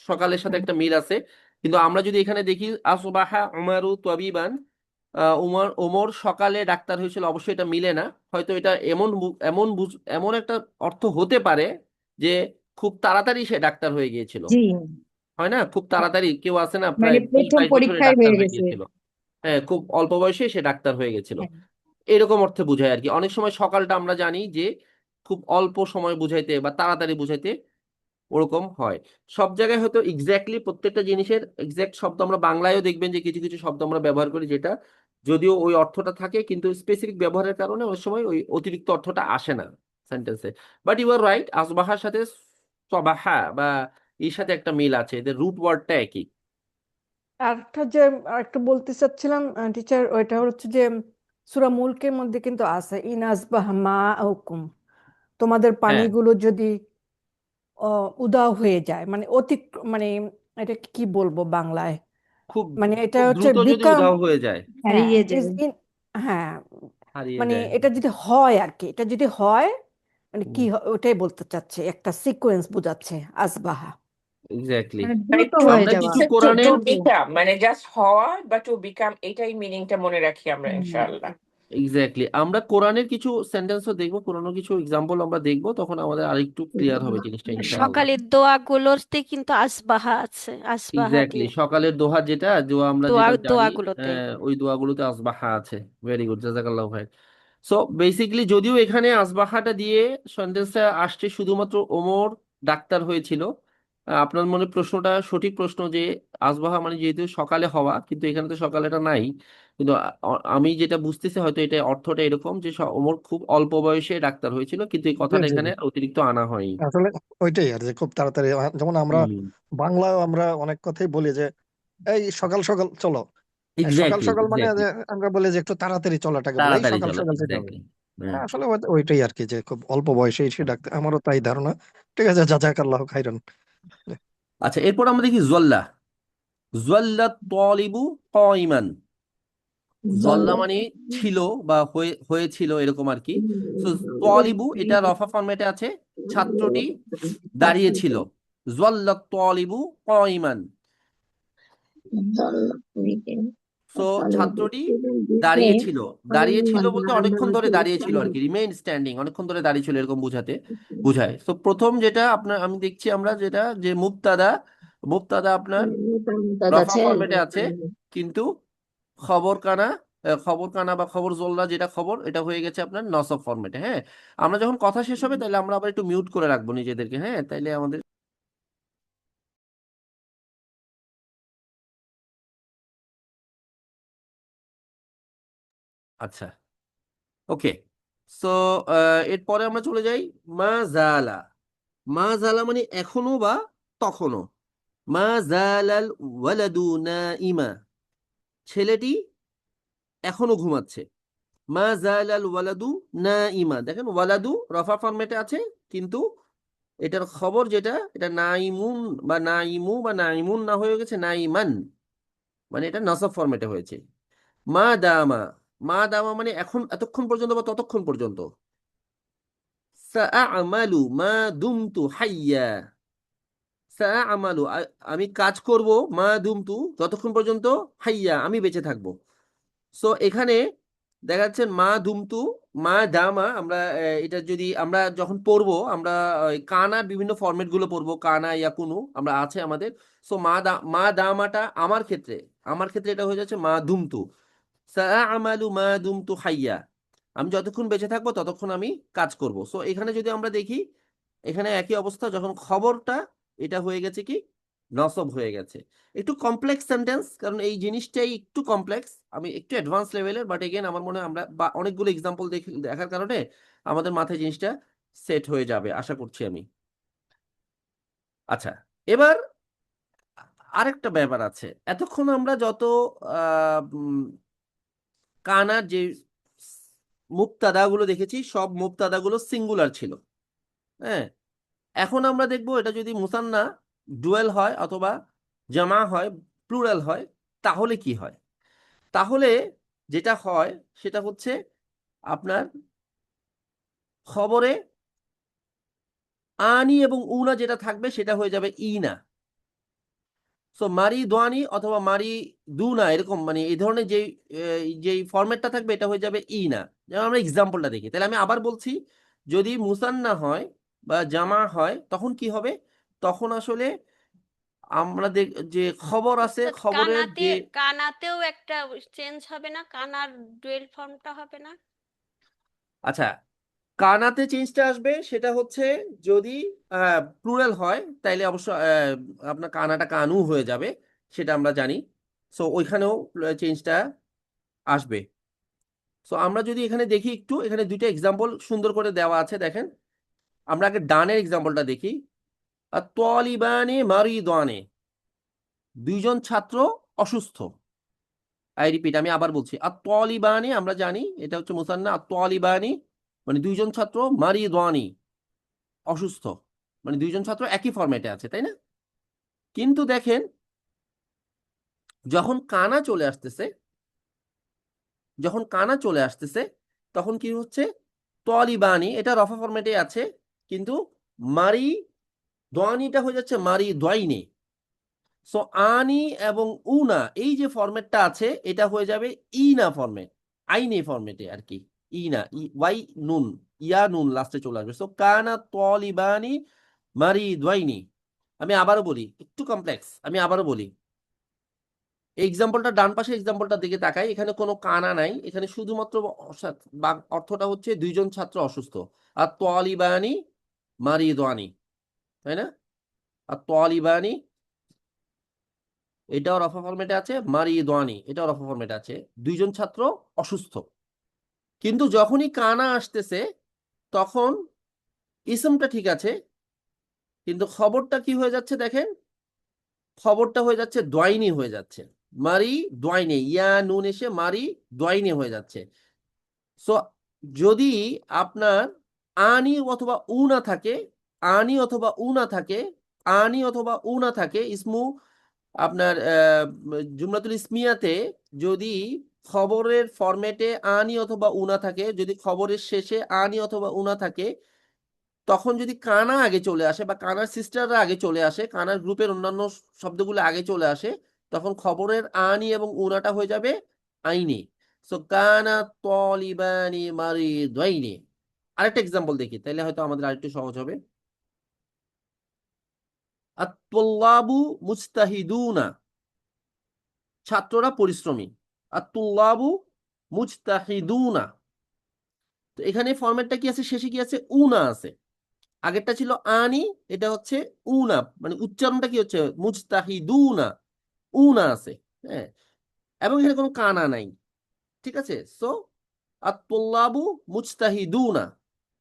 সকালের সাথে একটা মিল আছে। কিন্তু আমরা যদি এখানে দেখি আসবাহা উমারু তবিবান, ওমর সকালে ডাক্তার হয়েছিল, অবশ্যই এটা মিলে না। হয়তো এটা এমন একটা অর্থ হতে পারে যে খুব তাড়াতাড়ি সে ডাক্তার হয়ে গিয়েছিল, জি, হয় না, খুব তাড়াতাড়ি কেউ আছে না প্রায় মানে 20-22 বছরে পরীক্ষায় ডাক্তার হয়ে হয়ে গেছে। গিয়েছিল। হ্যাঁ, খুব অল্প বয়সে সে ডাক্তার হয়ে গেছিল, হ্যাঁ। এরকম অর্থে বোঝায় আর কি। অনেক সময় সকালটা আমরা জানি যে খুব অল্প সময় বুঝাইতে বা তাড়াতাড়ি বুঝাইতে ওরকম হয়। সব জায়গায় হয়তো এক্স্যাক্টলি প্রত্যেকটা জিনিসের এক্স্যাক্ট শব্দ, আমরা বাংলায়ও দেখবেন যে কিছু কিছু শব্দ আমরা ব্যবহার করি যেটা যদিও ওই অর্থটা থাকে, কিন্তু স্পেসিফিক ব্যবহারের কারণে অনেক সময় ওই অতিরিক্ত অর্থটা আসে না সেন্টেন্সে। বাট ইউ আর রাইট, আসবাহার সাথে সবাহা বা এর সাথে একটা মিল আছে, এদের রুট ওয়ার্ডটা একই। আরেকটা যে আরেকটা বলতে চাচ্ছিলাম টিচার, ওইটা হচ্ছে যে সূরা মুলকের মধ্যে কিন্তু আছে ইনাসবাহ মা হুকুম, তোমাদের হ্যাঁ, পানিগুলো যদি উদাও হয়ে যায়, মানে মানে এটা কি বলবো বাংলায়, খুব মানে এটা খুব হচ্ছে দ্রুত যদি বিকাম, উধাও হয়ে যায়, হ্যাঁ হারিয়ে ইজ যায়। ইন, হ্যাঁ হারিয়ে মানে যায়। এটা যদি হয় আর কি, এটা যদি হয় মানে কি হুম, ওটাই বলতে চাচ্ছে, একটা সিকোয়েন্স বোঝাচ্ছে আসবাহা। এক্স্যাক্টলি। মানে মানে দ্রুত টু হয়ে আমরা যাওয়া। কিছু টু টু কোরআনের, বিকাম মানে জাস্ট হওয়া, বা টু বিকাম, এটাই মিনিংটা মনে রাখি আমরা হুম। ইনশাআল্লাহ। এক্স্যাক্টলি, আমরা কোরআনের কিছু সেন্টেন্সও দেখবো, কোরআনের কিছু এক্সাম্পল আমরা দেখবো, তখন আমাদের আরেকটু ক্লিয়ার হবে জিনিসটা ইনশাআল্লাহ। সকালের দোয়াগুলোতে কিন্তু আসবাহা আছে, আসবাহা এক্স্যাক্টলি, দিয়ে সকালের দোহা, যেটা দোয়া আমরা দোয়া যেটা জানি, দোয়াগুলোতে। ওই দোয়াগুলোতে আসবাহা আছে। ভেরি গুড, জাযাকাল্লাহ ভাই। সো বেসিক্যালি যদিও এখানে আসবাহাটা দিয়ে সেন্টেন্সটা আসছে শুধুমাত্র ওমর ডাক্তার হয়েছিল, আপনার মনে প্রশ্নটা সঠিক প্রশ্ন যে আসবাহা মানে যেহেতু সকালে হওয়া, কিন্তু এখানে তো সকালেটা নাই। কিন্তু আমি যেটা বুঝতেছি হয়তো এটা অর্থটা এরকম যে ওমর খুব অল্প বয়সে ডাক্তার হয়েছিল, কিন্তু এই জি কথাটা জি এখানে জি। অতিরিক্ত আনা হয়নি। আসলে ওইটাই আর যে খুব তাড়াতাড়ি, যেমন আমরা হুম, বাংলায় আমরা অনেক কথাই বলি যে এই সকাল সকাল চলো। এই সকাল এক্স্যাক্টলি, সকাল মানে এক্স্যাক্টলি, যে আমরা বলি যে একটু তাড়াতাড়ি চলাটাকে বলে এই তাড়াতাড়ি সকাল চলো, সকাল যেতে হবে। এক্স্যাক্টলি। আসলে ওইটাই আর কি, যে খুব অল্প বয়সে এসে ডাক্তার, আমারও তাই ধারণা। ঠিক আছে, জাযাকাল্লাহ খাইরান। আচ্ছা, এরপর আমরা দেখি জল্লা। জল্লা তলিবু কয়মান, জল্লা মানে ছিল বা হয়েছিল এরকম আর কি। তো তলিবু এটা রফা ফরম্যাটে আছে, ছাত্রটি দাঁড়িয়েছিল। জল্লা তলিবু কয়মান, সো ছাত্রটি দাঁড়িয়েছিল। দাঁড়িয়েছিল বলতে অনেকক্ষণ ধরে দাঁড়িয়েছিল আর কি, রিমেইন স্ট্যান্ডিং, অনেকক্ষণ ধরে দাঁড়িয়েছিল এরকম বুঝায়। তো প্রথম যেটা আপনার আমি দেখছি আমরা যেটা যে মুবতাদা, মুবতাদা আপনার রফা ফরম্যাটে আছে, কিন্তু খবর কানা, খবর কানা বা খবর জল্লা যেটা খবর, এটা হয়ে গেছে আপনার নসব ফরম্যাটে। হ্যাঁ, আমরা যখন কথা শেষ হবে তাহলে আমরা আবার একটু মিউট করে রাখবো নিজেদেরকে, হ্যাঁ, তাইলে আমাদের, আচ্ছা, ওকে। সো এরপরে আমরা চলে যাই মা জালা। মা জালা মানে এখনো বা তখনো। মা জালাল ওয়ালাদু নাইমা, ছেলেটি এখনো ঘুমাচ্ছে। মা জালাল ওয়ালাদু নাইমা, দেখেন ওয়ালাদু রফা ফরম্যাটে আছে, কিন্তু এটার খবর যেটা, এটা নাইমুন বা নাইমু বা নাইমুন না হয়ে গেছে নাইমান, মানে এটা নাসব ফরম্যাটে হয়েছে। মা দামা, মা দামা মানে এখন এতক্ষণ পর্যন্ত বা ততক্ষণ পর্যন্ত। সাআমালু মা দুমতু হাইয়া, সাআমালু আমি কাজ করব, মা দুমতু যতক্ষণ পর্যন্ত হাইয়া আমি বেঁচে থাকবো। সো এখানে দেখা যাচ্ছে মা দুমতু, মা দামা, আমরা এটা যদি আমরা যখন পড়বো, আমরা কানার বিভিন্ন ফরম্যাট গুলো পড়বো, কানা ইয়াকুনু আমরা আছে আমাদের। সো মা দামাটা আমার ক্ষেত্রে এটা হয়ে যাচ্ছে মা দুমতু, সাআমালু মা দুমতু হাইয়া, আমি যতক্ষণ বেঁচে থাকবো ততক্ষণ আমি কাজ করব। সো এখানে যদি আমরা দেখি, এখানে একই অবস্থা, যখন খবরটা এটা হয়ে গেছে কি নসব হয়ে গেছে। একটু কমপ্লেক্স সেন্টেন্স, কারণ এই জিনিসটাই একটু কমপ্লেক্স, আমি একটু অ্যাডভান্স লেভেলের, বাট এগেন আমার মনে হয় আমরা বা অনেকগুলো এক্সাম্পল দেখার কারণে আমাদের মাথায় জিনিসটা সেট হয়ে যাবে আশা করছি আমি। আচ্ছা, এবার আরেকটা ব্যাপার আছে। এতক্ষণ আমরা যত কানার যে মুক্তাদাগুলো দেখেছি, সব মুক্তাদাগুলো সিঙ্গুলার ছিল। হ্যাঁ, এখন আমরা দেখব এটা যদি মুসান্না ডুয়েল হয় অথবা জামা হয়, প্লুরাল হয়, তাহলে কি হয়। তাহলে যেটা হয় সেটা হচ্ছে আপনার খবরে আনি এবং উনা যেটা থাকবে সেটা হয়ে যাবে ইনা। সো মারি দোয়ানি অথবা মারি দুনা, এরকম মানে এই ধরনের যেই ফরম্যাটটা থাকবে এটা হয়ে যাবে ইনা। যেমন আমরা এক্সাম্পলটা দেখি, তাহলে আমি আবার বলছি, যদি মুসান্না হয় বা জামা হয় তখন কি হবে, তখন আসলে আমাদের যে খবর আছে, উস্তাদ, খবরের যে কানাতেও একটা চেঞ্জ হবে না? কানার ডুয়েল ফর্মটা হবে না? আচ্ছা, কানাতে চেঞ্জটা আসবে সেটা হচ্ছে যদি প্লুরাল হয়, তাইলে অবশ্য আপনার কানাটা কানু হয়ে যাবে, সেটা আমরা জানি। সো ওইখানেও চেঞ্জটা আসবে। সো আমরা যদি এখানে দেখি একটু, এখানে দুইটা এক্সাম্পল সুন্দর করে দেওয়া আছে, দেখেন। আমরা আগে ডানের এক্সাম্পলটা দেখি। আর তলিবানে মারিদানে, দুইজন ছাত্র অসুস্থ। আই রিপিট, আমি আবার বলছি, আর তলিবানি আমরা জানি এটা হচ্ছে মুসান্না, আর তলিবানি মানে দুইজন ছাত্র, মারিদানি অসুস্থ, মানে দুইজন ছাত্র একই ফরম্যাটে আছে, তাই না? কিন্তু দেখেন, যখন কানা চলে আসতেছে, তখন কি হচ্ছে, তলিবানি এটা রফা ফরম্যাটে আছে, কিন্তু মারি দোয়ানিটা হয়ে যাচ্ছে মারি দোয়াইনে। সো আনি এবং উনা এই যে ফরম্যাটটা আছে এটা হয়ে যাবে ইনা ফরম্যাট, আইনে ফরম্যাটে আর কি। ইনা ওয়াই নুন, ইয়া নুন লাস্টে চলে আসবে। সো কানা তলিবানি মারি দোয়াইনি। আমি আবারও বলি, একটু কমপ্লেক্স, আমি আবারও বলি, এই এক্সাম্পলটা ডান পাশে এক্সাম্পলটার দিকে তাকাই, এখানে কোনো কানা নাই, এখানে শুধুমাত্র অর্থটা হচ্ছে দুইজন ছাত্র অসুস্থ। আর তলিবানি মারি দোয়ানি, তাই না? আর তলিবানি এটাও রফা ফরম্যাটে আছে, মারি দোয়ানি এটাও রফা ফরম্যাটে আছে, দুইজন ছাত্র অসুস্থ। কিন্তু যখনই কানা আসতেছে তখন ইসমটা ঠিক আছে, কিন্তু খবরটা কি হয়ে যাচ্ছে দেখেন, খবরটা হয়ে যাচ্ছে দোয়াইনি হয়ে যাচ্ছে, মারি দোয়াইনি, ইয়া নুন এসে মারি দোয়াইনি হয়ে যাচ্ছে। সো যদি আপনার আনি অথবা উনা থাকে, আনি অথবা উনা থাকে, আনি অথবা উনা থাকে ইসমু আপনার জুমলাতুল ইসমিয়াতে, যদি খবরের ফরম্যাটে আনি অথবা উনা থাকে, যদি খবরের শেষে আনি অথবা উনা থাকে, তখন যদি কানা আগে চলে আসে বা কানার সিস্টাররা আগে চলে আসে, কানার গ্রুপের অন্যান্য শব্দগুলো আগে চলে আসে, তখন খবরের আনি এবং উনাটা হয়ে যাবে আইনি। সো কানা তলিবানি মারিদাইনি। আরেকটা এক্সাম্পল দেখি, তাহলে হয়তো আমাদের আরেকটু সহজ হবে। আত-তুল্লাবু মুজতাহিদুনা, ছাত্ররা পরিশ্রমী। আত-তুল্লাবু মুজতাহিদুনা, তো এখানে ফরম্যাটটা কি আছে, শেষে কি আছে, উনা আছে। আগেরটা ছিল আনি, এটা হচ্ছে উনা, মানে উচ্চারণটা কি হচ্ছে মুজতাহিদুনা, উনা আছে। হ্যাঁ, এবং এখানে কোনো কানা নাই, ঠিক আছে। সো আত-তুল্লাবু মুজতাহিদুনা,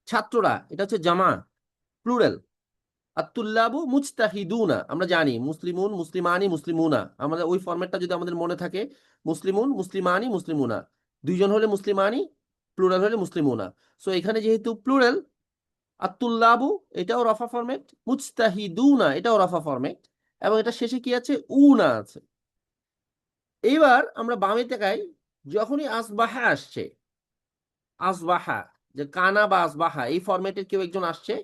ছাত্ররা, এটা হচ্ছে জামা, প্লুরাল। আত্তুল্লাবু মুজতাহিদুনা, আমরা জানি মুসলিমুন মুসলিমানি মুসলিমুনা, আমাদের ওই ফরম্যাটটা যদি আমাদের মনে থাকে, মুসলিমুন মুসলিমানি মুসলিমুনা, দুইজন হলে মুসলিমানি, প্লুরাল হলে মুসলিমুনা। সো এখানে যেহেতু প্লুরাল, আত্তুল্লাবু এটাও রফা ফরম্যাট, মুজতাহিদুনা এটাও রফা ফরম্যাট, এবং এটা শেষে কি আছে, উনা আছে। এইবার আমরা বামে তাকাই, যখনই আসবাহা আসছে, আসবাহা যে কানা বা আসবাহা এই ফরম্যাটের কেউ একজন আসছে,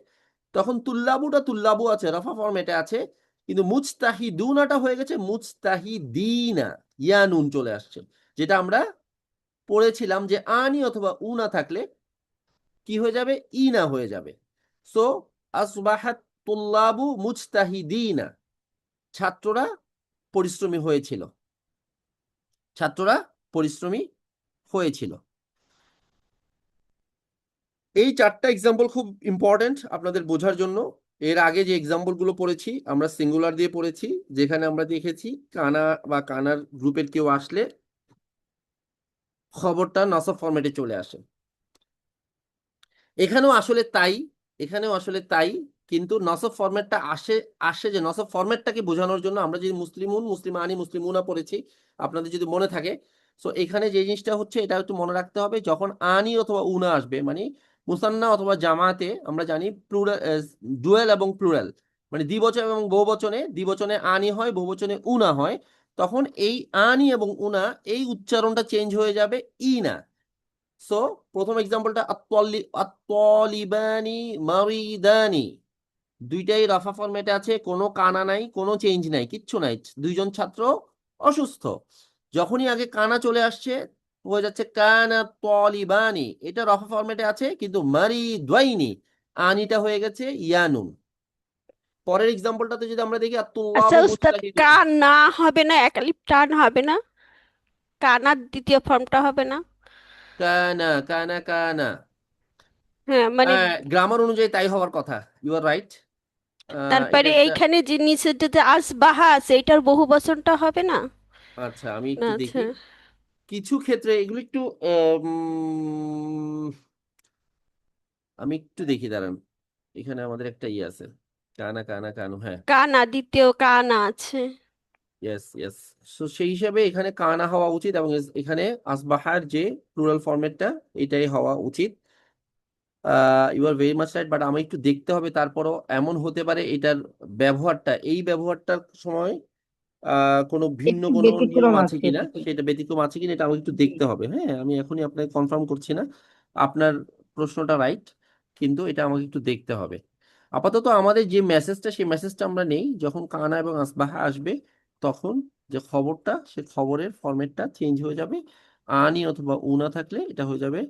তখন তুল্লাবুটা তুল্লাবু আছে, রফা ফরম্যাটে আছে, কিন্তু মুজতাহিদুনাটা হয়ে গেছে মুজতাহিদিনা, ইয়া নুন চলে আসছে, যেটা আমরা পড়েছিলাম যে আনি অথবা উনা থাকলে কি হয়ে যাবে, ইনা হয়ে যাবে। সো আসবাহাত তুল্লাবু মুজতাহিদিনা, ছাত্ররা পরিশ্রমী হয়েছিল, ছাত্ররা পরিশ্রমী হয়েছিল। এই চারটা এক্সাম্পল খুব ইম্পর্টেন্ট আপনাদের বোঝার জন্য। এর আগে যে এক্সাম্পল গুলো পড়েছি আমরা সিঙ্গুলার দিয়ে পড়েছি, যেখানে আমরা দেখেছি কানা বা কানার গ্রুপের কেউ আসলে খবরটা নসব ফরম্যাটে চলে আসে। এখানেও আসলে তাই, এখানেও আসলে তাই, কিন্তু নসব ফরম্যাটটা আসে আসে যে নসব ফরম্যাটটাকে বোঝানোর জন্য আমরা যদি মুসলিমুন মুসলিমানি মুসলিমুনা পড়েছি, আপনাদের যদি মনে থাকে। সো এখানে যে জিনিসটা হচ্ছে এটা একটু মনে রাখতে হবে, যখন আনি অথবা উনা আসবে, মানে মুসান্না অথবা জামাতে আমরা জানি প্লুরাল, ডুয়েল এবং প্লুরাল, মানে দ্বিবচন এবং বহুবচনে, দ্বিবচনে আনি হয়, বহুবচনে উনা হয়, তখন এই আনি এবং উনা এই উচ্চারণটা চেঞ্জ হয়ে যাবে ইনা। সো প্রথম এক্সাম্পলটা আত্তালিবানি মারিদানি, দুইটাই রাফা ফরম্যাটে আছে, কোনো কানা নাই, কোনো চেঞ্জ নাই, কিচ্ছু নাই, দুইজন ছাত্র অসুস্থ। যখনই আগে কানা চলে আসছে হয়ে যাচ্ছে কানা তলিবানি, এটা রফা ফরম্যাটে আছে, কিন্তু মারিদাইনি আনিটা হয়ে গেছে ইয়ানুন। পরের এক্সাম্পলটাতে যদি আমরা দেখি আচ্ছা আত্তুল্লাহু উস্তাদ, মুজতাহিদুন, কানা হবে না, একালিপ টান হবে না, কানার দ্বিতীয় ফর্মটা হবে না? কানা কানা কানা, হ্যাঁ মানে গ্রামার অনুযায়ী তাই হওয়ার কথা, ইউ আর রাইট। এটা তারপরে একটা, এইখানে যে নিচের যে আসবাহা আছে এটার বহু বচনটা হবে না? আচ্ছা আমি না একটু আচ্ছা, দেখি, কিছু ক্ষেত্রে এগুলো একটু আমি একটু দেখি, দাঁড়ান, এখানে আমাদের একটা ইয়ে আছে, কানা কানা কানু, হ্যাঁ, কানা দ্বিতীয় কানা আছে। Yes yes. সো সেই হিসাবে এখানে কানা হওয়া উচিত, এবং এখানে আসবাহার যে প্লুরাল ফরম্যাটটা এটাই হওয়া উচিত। You are very much right, but আমি একটু দেখতে হবে, তারপরও এমন হতে পারে এটার ব্যবহারটা, এই ব্যবহারটার সময় কোনো ভিন্ন একটু কোনো নিয়ম ব্যতিক্রম আছে আছে। কিনা, সেটা ব্যতিক্রম আছে কিনা এটা আমাকে একটু দেখতে হবে। হ্যাঁ, আমি এখনই আপনাকে কনফার্ম করছি না, আপনার প্রশ্নটা রাইট, কিন্তু এটা আমাকে একটু দেখতে হবে। আপাতত আমাদের যে মেসেজটা, সেই মেসেজটা আমরা নেই, যখন কানা এবং আসবাহা আসবে তখন যে খবরটা, সে খবরের ফরম্যাটটা চেঞ্জ হয়ে যাবে, আনি অথবা উনা থাকলে এটা হয়ে যাবে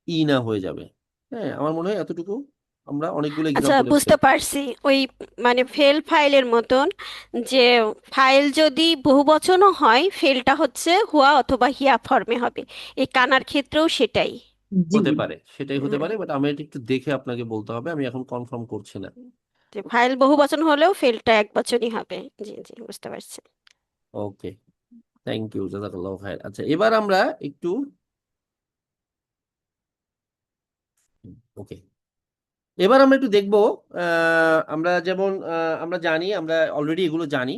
ইনা হয়ে যাবে। হ্যাঁ, আমার মনে হয় এতটুকু আমরা অনেকগুলো আচ্ছা এক্সাম্পলে বুঝতে পারছি, ওই মানে ফেল ফাইলের মতন, যে ফাইল যদি বহুবচনও হয় ফেলটা হচ্ছে হুয়া অথবা হিয়া ফর্মে হবে, এই কানার ক্ষেত্রেও সেটাই। জি, হতে পারে, সেটাই হতে হ্যাঁ, পারে, বাট আমি এটা একটু দেখে আপনাকে বলতে হবে, আমি এখন কনফার্ম করছি না। যে ফাইল বহুবচন হলেও ফেলটা একবচনই হবে। জি জি বুঝতে পারছি। ওকে, থ্যাংক ইউ, জাজাকাল্লাহ খায়ের। আচ্ছা এবার আমরা একটু, ওকে, এবার আমরা একটু দেখবো, আমরা যেমন আমরা জানি, আমরা অলরেডি এগুলো জানি,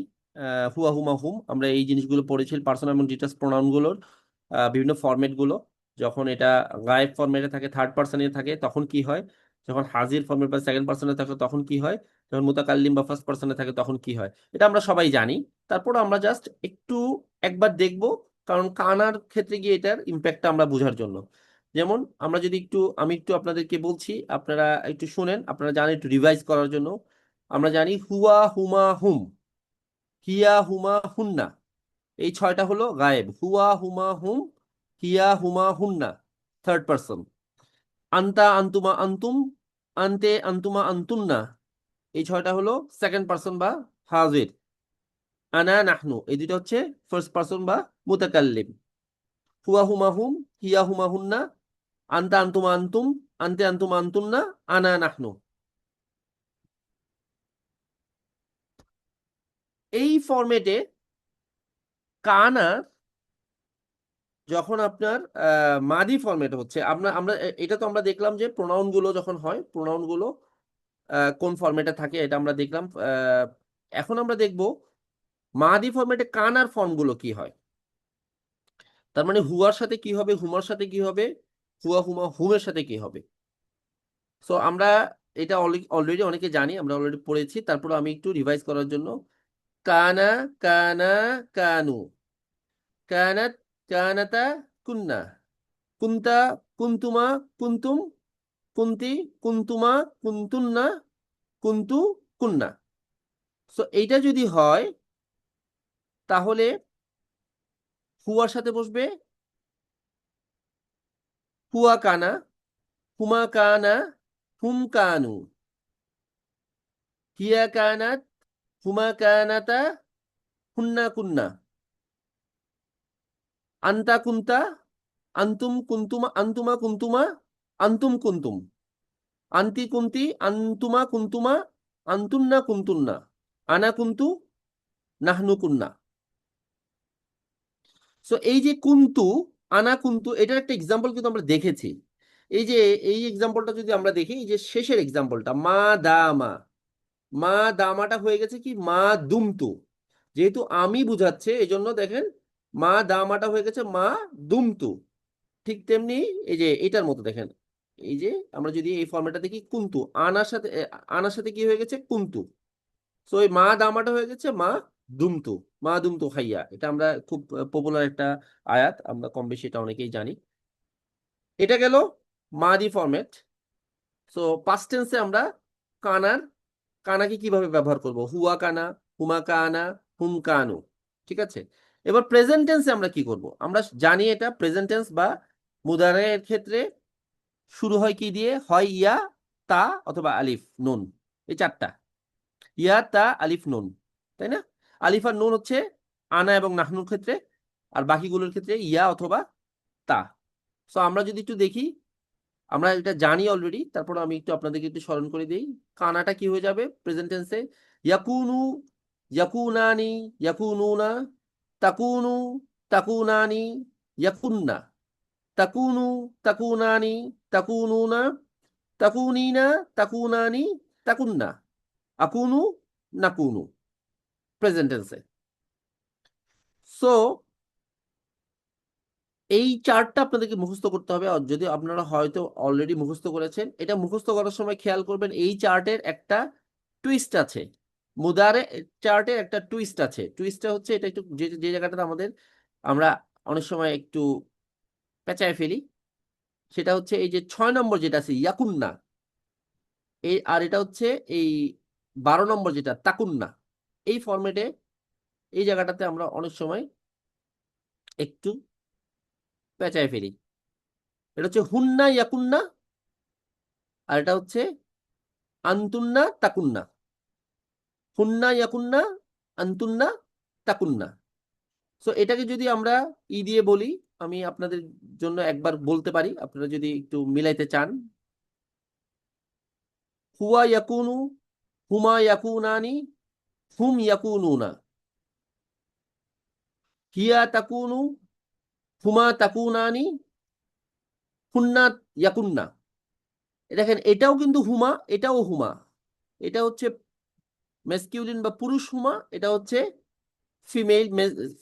হুয়া হুমা হুম, আমরা এই জিনিসগুলো পড়েছি, পার্সোনাল এবং ডিটেলস প্রোনাউন গুলোর বিভিন্ন ফরম্যাট গুলো। যখন এটা গায়েব ফরম্যাটে থাকে, থার্ড পার্সনে থাকে তখন কি হয়, যখন হাজির ফরম্যাট বা সেকেন্ড পার্সনে থাকে তখন কি হয়, যখন মুতাকাল্লিম বা ফার্স্ট পার্সনে থাকে তখন কি হয়, এটা আমরা সবাই জানি। তারপর আমরা জাস্ট একটু একবার দেখবো, কারণ কানার ক্ষেত্রে গিয়ে এটার ইম্প্যাক্টটা আমরা বোঝার জন্য। যেমন আমরা যদি একটু, আমি একটু আপনাদেরকে বলছি, আপনারা একটু শুনেন, আপনারা জানেন, একটু রিভাইজ করার জন্য। আমরা জানি হুয়া হুমা হুম, হিয়া হুমা হুন্না, এই ছয়টা হলো গায়েব, হুয়া হুমা হুম, হিয়া হুমা হুন্না থার্ড পার্সন, আন্তা আন্তুমা আন্তুম, আন্তে আন্তুমা আন্তুন্না, এই ছয়টা হলো সেকেন্ড পার্সন বা হাজির। আনা নাহনু, এই দুটো হচ্ছে ফার্স্ট পার্সন বা মুতাকাল্লিম। হুয়া হুমা হুম, হিয়া হুমা হুন্না, আন্তা আন্তুমা আন্তুম, আন্তে আন্তুমা আন্তুন্না, আনা নাহনু। এই ফরম্যাটে কানা যখন আপনার মাদি ফরম্যাট হচ্ছে, আমরা আমরা এটা তো আমরা দেখলাম যে প্রোনাউন গুলো যখন হয়, প্রোনাউন গুলো কোন ফরম্যাটে থাকে এটা আমরা দেখলাম। এখন আমরা দেখব মাদি ফরম্যাটে কানার ফর্মগুলো কি হয়। তার মানে হুয়ার সাথে কি হবে, হুমার সাথে কি হবে, হুয়া হুমা হুমের সাথে কি হবে। সো আমরা এটা অলরেডি অনেকে জানি, আমরা অলরেডি পড়েছি, তারপর আমি একটু রিভাইজ করার জন্য কানা, কানা, কানু, কানাত, কানাতা, কুন্না, কুন্তা, কুন্তুমা, কুন্তুম, কুন্তি, কুন্তুমা, কুন্তুন্না, কুন্তু, কুন্না। সো এইটা যদি হয় তাহলে হুয়ার সাথে বসবে হুয়া কানা, হুমা কানা, হুম কানু, হিয়া কানাত, হুমা কানাতা, হুন্না কুন্না, আন্তা কুন্তা, আন্তুম কুন্তুমা, আন্তুমা কুন্তুমা, আন্তুম কুন্তুম, আন্তি কুন্তি, আন্তুমা কুন্তুমা, আন্তুন্না কুন্তুন্না, আনা কুন্তু, নাহনু কুন্না। সো এই যে কুন্তু, আনা কুন্তু, এটার একটা এক্সাম্পল কিন্তু আমরা দেখেছি। এই যে এই এক্সাম্পলটা যদি আমরা দেখি, এই যে শেষের এক্সাম্পলটা মা দামা, মা দামাটা হয়ে গেছে কি মা দুমতু, যেহেতু আমি বুঝাচ্ছে এই জন্য দেখেন মা দামাটা হয়ে গেছে মা দুমতু। ঠিক তেমনি এই যে এটার মতো দেখেন, এই যে আমরা যদি এই ফর্মেটটা দেখি কুন্তু, আনার সাথে কি হয়ে গেছে কুন্তু। সো এই মা দামাটা হয়ে গেছে মা দুমতু, মা দুমতু খাইয়া। এটা আমরা খুব পপুলার একটা আয়াত, আমরা কম বেশি এটা অনেকেই জানি। এটা গেল মাদি ফরম্যাট। সো পাস্ট টেন্সে আমরা কানার কানাকে কিভাবে ব্যবহার করব, হুয়া কানা, হুমা কানা, হুম কানু। ঠিক আছে, এবার প্রেজেন্ট টেন্সে আমরা কি করব। আমরা জানি এটা প্রেজেন্ট টেন্স বা মুদারের ক্ষেত্রে শুরু হয় কি দিয়ে, হয় ইয়া, তা অথবা আলিফ নুন, এই চারটা, ইয়া তা আলিফ নুন, তাই না? আলিফ আর নুন হচ্ছে আনা এবং নাহনুর ক্ষেত্রে, আর বাকিগুলোর ক্ষেত্রে ইয়া অথবা তা। সো আমরা যদি একটু দেখি, আমরা এটা জানি অলরেডি, তারপর আমি একটু আপনাদেরকে একটু স্মরণ করে দিই। কানাটা কি হয়ে যাবে প্রেজেন্ট টেন্সে, ইয়াকুনু, ইয়াকুনানি, ইয়াকুনুনা, তাকুনু, তাকুনানি, ইয়াকুন্না, তাকুনু, তাকুনানি, তাকুনুনা, তাকুনিনা, তাকুনানি, তাকুন্না, আকুনু, নাকুনু, প্রেজেন্ট টেন্সে। সো এই চার্টটা আপনাদেরকে মুখস্থ করতে হবে, আর যদি আপনারা হয়তো অলরেডি মুখস্থ করেছেন, এটা মুখস্থ করার সময় খেয়াল করবেন এই চার্টের একটা টুইস্ট আছে। মুদারে চার্টের একটা টুইস্ট আছে। টুইস্টটা হচ্ছে এটা একটু যে যে জায়গাটাতে আমরা অনেক সময় একটু পেঁচায় ফেলি, সেটা হচ্ছে এই যে 6 নম্বর যেটা আছে ইয়াকুন্না, এই আর এটা হচ্ছে এই 12 নম্বর যেটা তাকুন্না। এই ফরম্যাটে এই জায়গাটাতে আমরা অনেক সময় একটু পেঁচায় ফেলি। এটা হচ্ছে হুন্না ইয়াকুন্না, আর এটা হচ্ছে আন্তুন্না তাকুন্না, হুন্না ইয়াকুন্না, আন্তুন্না তাকুন্না। সো এটাকে যদি আমরা দিয়ে বলি, আমি আপনাদের জন্য একবার বলতে পারি, আপনারা যদি একটু মিলাইতে চান। হুয়া ইয়াকুনু, হুমা ইয়াকুনানি, হুম ইয়াকুনুনা, হিয়া তাকুনু, হুমা তাকুনানি, হুন্না ইয়াকুন্না। দেখেন এটাও কিন্তু হুমা, এটাও হুমা, এটা হচ্ছে মেসকিউলিন বা পুরুষ হুমা, এটা হচ্ছে ফিমেল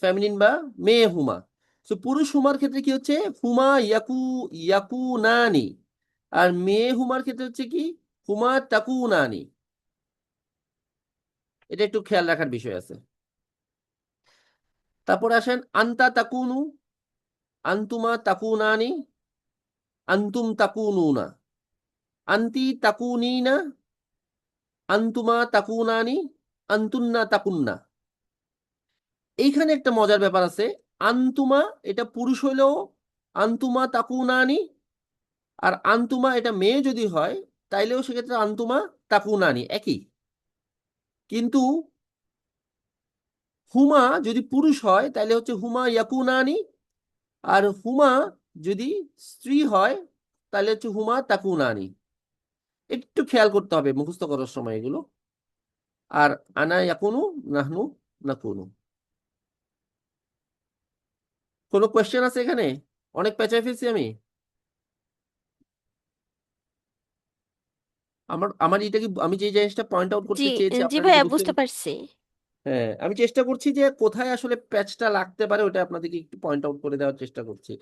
ফেমিনিন বা মেয়ে হুমা। সো পুরুষ হুমার ক্ষেত্রে কি হচ্ছে হুমা ইয়াকুনানি, আর মেয়ে হুমার ক্ষেত্রে হচ্ছে কি হুমা তাকুনানি। এটা একটু খেয়াল রাখার বিষয় আছে। তারপর আসেন আন্তা তাকুনু, আন্তুমা তাকুনানি, আন্তুম তাকুনুনা, আন্তি তাকুনিনা, আন্তুমা তাকুনানি, আন্তুন্না তাকুন্না। এইখানে একটা মজার ব্যাপার আছে, আন্তুমা এটা পুরুষ হইলেও আন্তুমা তাকুনানি, আর আন্তুমা এটা মেয়ে যদি হয় তাইলেও সেক্ষেত্রে আন্তুমা তাকুনানি একই। কিন্তু হুমা যদি পুরুষ হয় তাইলে হচ্ছে হুমা ইয়াকুনানি, আর হুমা যদি স্ত্রী হয় তাহলে হচ্ছে হুমা তাকুনানি। একটু খেয়াল করতে হবে মুখস্থ করার সময় এগুলো। আর আনা ইয়াকুনু, নাহনু নাকুনু। কোনো কোয়েশ্চেন আছে এখানে? অনেক পেঁচায় ফেলছি আমি। আমার আমার এটাকে আমি যে জিনিসটা পয়েন্ট আউট জি করতে চেয়েছি জি আপনারা কি ভাইয়া বুঝতে বুঝতে পারছি। হ্যাঁ, আমি চেষ্টা করছি যে কোথায় আসলে প্যাচটা লাগতে পারে ওটা আপনাদেরকে একটু পয়েন্ট আউট করে দেওয়ার চেষ্টা করছি।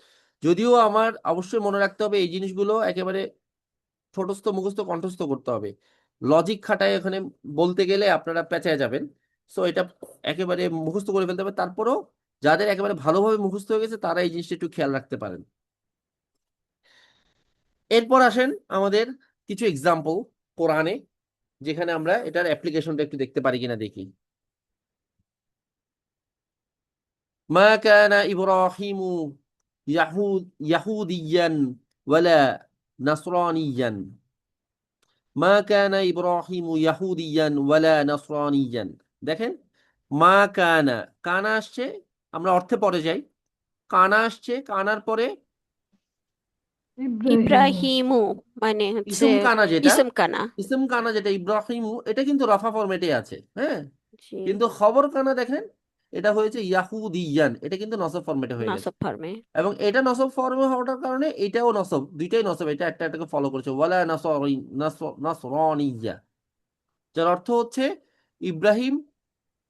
যদিও আমার অবশ্যই মনে রাখতে হবে এই জিনিসগুলো একেবারে ঠোঁটস্থ মুখস্থ কণ্ঠস্থ করতে হবে। লজিক খাটায় এখানে বলতে গেলে আপনারা পেঁচায় যাবেন। সো এটা একেবারে মুখস্থ করে ফেলতে হবে। তারপরেও যাদের একেবারে ভালোভাবে মুখস্থ হয়ে গেছে তারা এই জিনিসটা একটু খেয়াল রাখতে পারেন। এরপর আসেন আমাদের কিছু এক্সাম্পল কোরআনে, যেখানে আমরা এটার অ্যাপ্লিকেশনটা একটু দেখতে পারি কিনা দেখি। মা কানা ইব্রাহিমু ইয়াহুদিয়ান ওয়ালা নাসরানিয়ান। মা কানা ইব্রাহিমু ইয়াহুদিয়ান ওয়ালা নাসরানিয়ান। দেখেন, মা কানা, কানা আসছে, আমরা অর্থে পরে যাই। কানা আসছে, কানার পরে ইব্রাহিম ইব্রাহিমু মানে হচ্ছে ইসম কানা যেটা, ইসম কানা। ইসম কানা যেটা ইব্রাহিমু, এটা কিন্তু রফা ফরম্যাটে আছে, হ্যাঁ। জি কিন্তু খবর কানা দেখেন, এটা হয়েছে ইয়াহুদিয়ান, এটা কিন্তু নসব ফরম্যাটে হয়ে গেছে। নাসব ফার্মে। এবং এটা নসব ফর্মে হওয়ার কারণে এটাও নসব, দুইটাই নসব, এটা একটা একটাকে ফলো করেছে। ওয়ালা নাসরানিয়া, যার অর্থ হচ্ছে ইব্রাহিম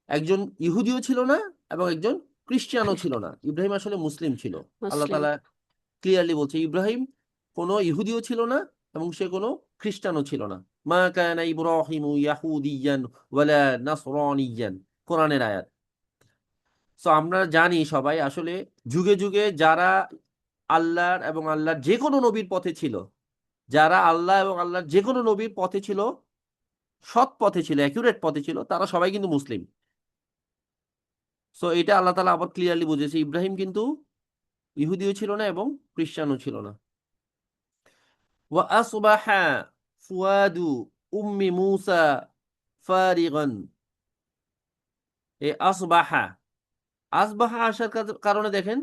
একজন ইহুদিও ছিল না এবং একজন খ্রিস্টানও ছিল না। ইব্রাহিম আসলে মুসলিম ছিল। আল্লাহ মুসলিম। তাআলা ক্লিয়ারলি বলছে ইব্রাহিম কোনো ইহুদিও ছিল না এবং সে কোনো খ্রিস্টানও ছিল না। মা কানা ইব্রাহিমু ইয়াহুদিয়ান ওয়ালা নাসরানিয়ান, কোরআনের আয়াত। সো আমরা জানি সবাই আসলে যুগে যুগে যারা আল্লাহর এবং আল্লাহর যে কোনো নবীর পথে ছিল, যারা আল্লাহ এবং আল্লাহর যে কোনো নবীর পথে ছিল, সৎ পথে ছিল, অ্যাকুরেট পথে ছিল, তারা সবাই কিন্তু মুসলিম। সো এটা আল্লাহ তাআলা আবার ক্লিয়ারলি বুঝেছে ইব্রাহিম কিন্তু ইহুদিও ছিল না এবং খ্রিস্টানও ছিল না। ওয়া আসবাহা ফুয়াদু উম্মি মূসা ফারিগান। এই আসবাহা, আসবাহা আসার কারণে দেখেন,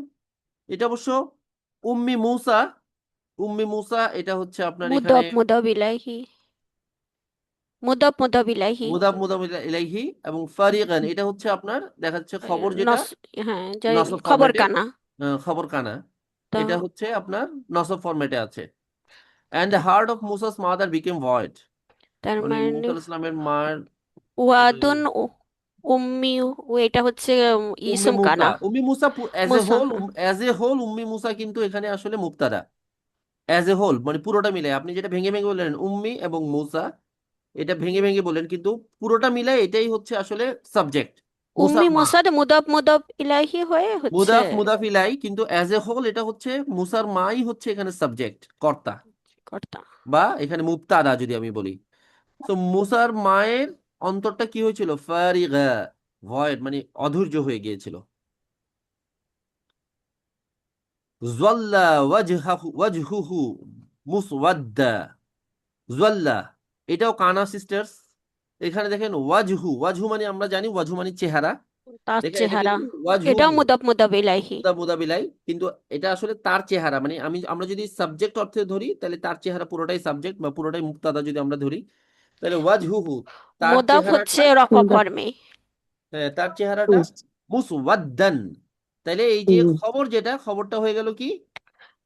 এটা অবশ্য উম্মি মূসা, উম্মি মূসা এটা হচ্ছে আপনার এখানে মুদব ইলাইহি, মুদব ইলাইহি। মুদাফ ইলাইহি, এবং ফারিগান এটা হচ্ছে আপনার দেখাচ্ছে খবর যেটা নস, হ্যাঁ যাই নসব খবর ফরম্যাটে, কানা। খবর কানা, তো এটা হচ্ছে আপনার নসব ফরম্যাটে আছে। and the heart of Musa's mother became void, তার মানে মানে মুসা আলাইহিস সালামের মার ওয়াদুন উম্মি, এটা হচ্ছে উম্মে ইসম মুসা, কানা। উম্মি মুসা অ্যাজ এ মুসা, হোল, হ্যাঁ। উম্মি মুসা কিন্তু এখানে আসলে মুবতাদা। অ্যাজ এ হোল মানে পুরোটা মিলে, আপনি যেটা ভেঙে ভেঙে বললেন উম্মি এবং মুসা, এটা ভেঙে ভেঙে বলেন, কিন্তু পুরোটা মিলে এটাই হচ্ছে আসলে সাবজেক্ট, মুসার উম্মি মা। মুসাদ মুদব ইলাইহি হয়ে হচ্ছে মুদাফ ইলাই, কিন্তু অ্যাজ এ হোল এটা হচ্ছে মুসার মাই হচ্ছে এখানে সাবজেক্ট, কর্তা, কর্তা। বা এখানে মুবতাদা যদি আমি বলি। তো মুসার মায়ের অন্তরটা কি হয়েছিল? ফারিগা, ভয়েড মানে অধৈর্য হয়ে গিয়েছিল। যাল্লা ওয়াজহুহু মুসওয়াদ্দা, জাল্লা, এটাও কানা সিস্টার্স। এখানে দেখেন ওয়াজহু, ওয়াজহু মানে আমরা জানি ওয়াজহু মানে চেহারা, তার দেখেন এটা চেহারা, কিন্তু ওয়াজহু এটাও মুদব ইলাইহি। মুদাবিলাই, কিন্তু এটা আসলে তার চেহারা, মানে আমরা যদি সাবজেক্ট অর্থে ধরি তাহলে তার চেহারা পুরোটাই সাবজেক্ট বা পুরোটাই মুক্তাদা যদি আমরা ধরি, তাহলে ওয়াজহুহু তার মুদব চেহারাটা, হচ্ছে রফা ফর্মে। হ্যাঁ তার চেহারাটা মুসওয়াদ্দান, তাহলে এই যে খবর, যেটা খবরটা হয়ে গেল কি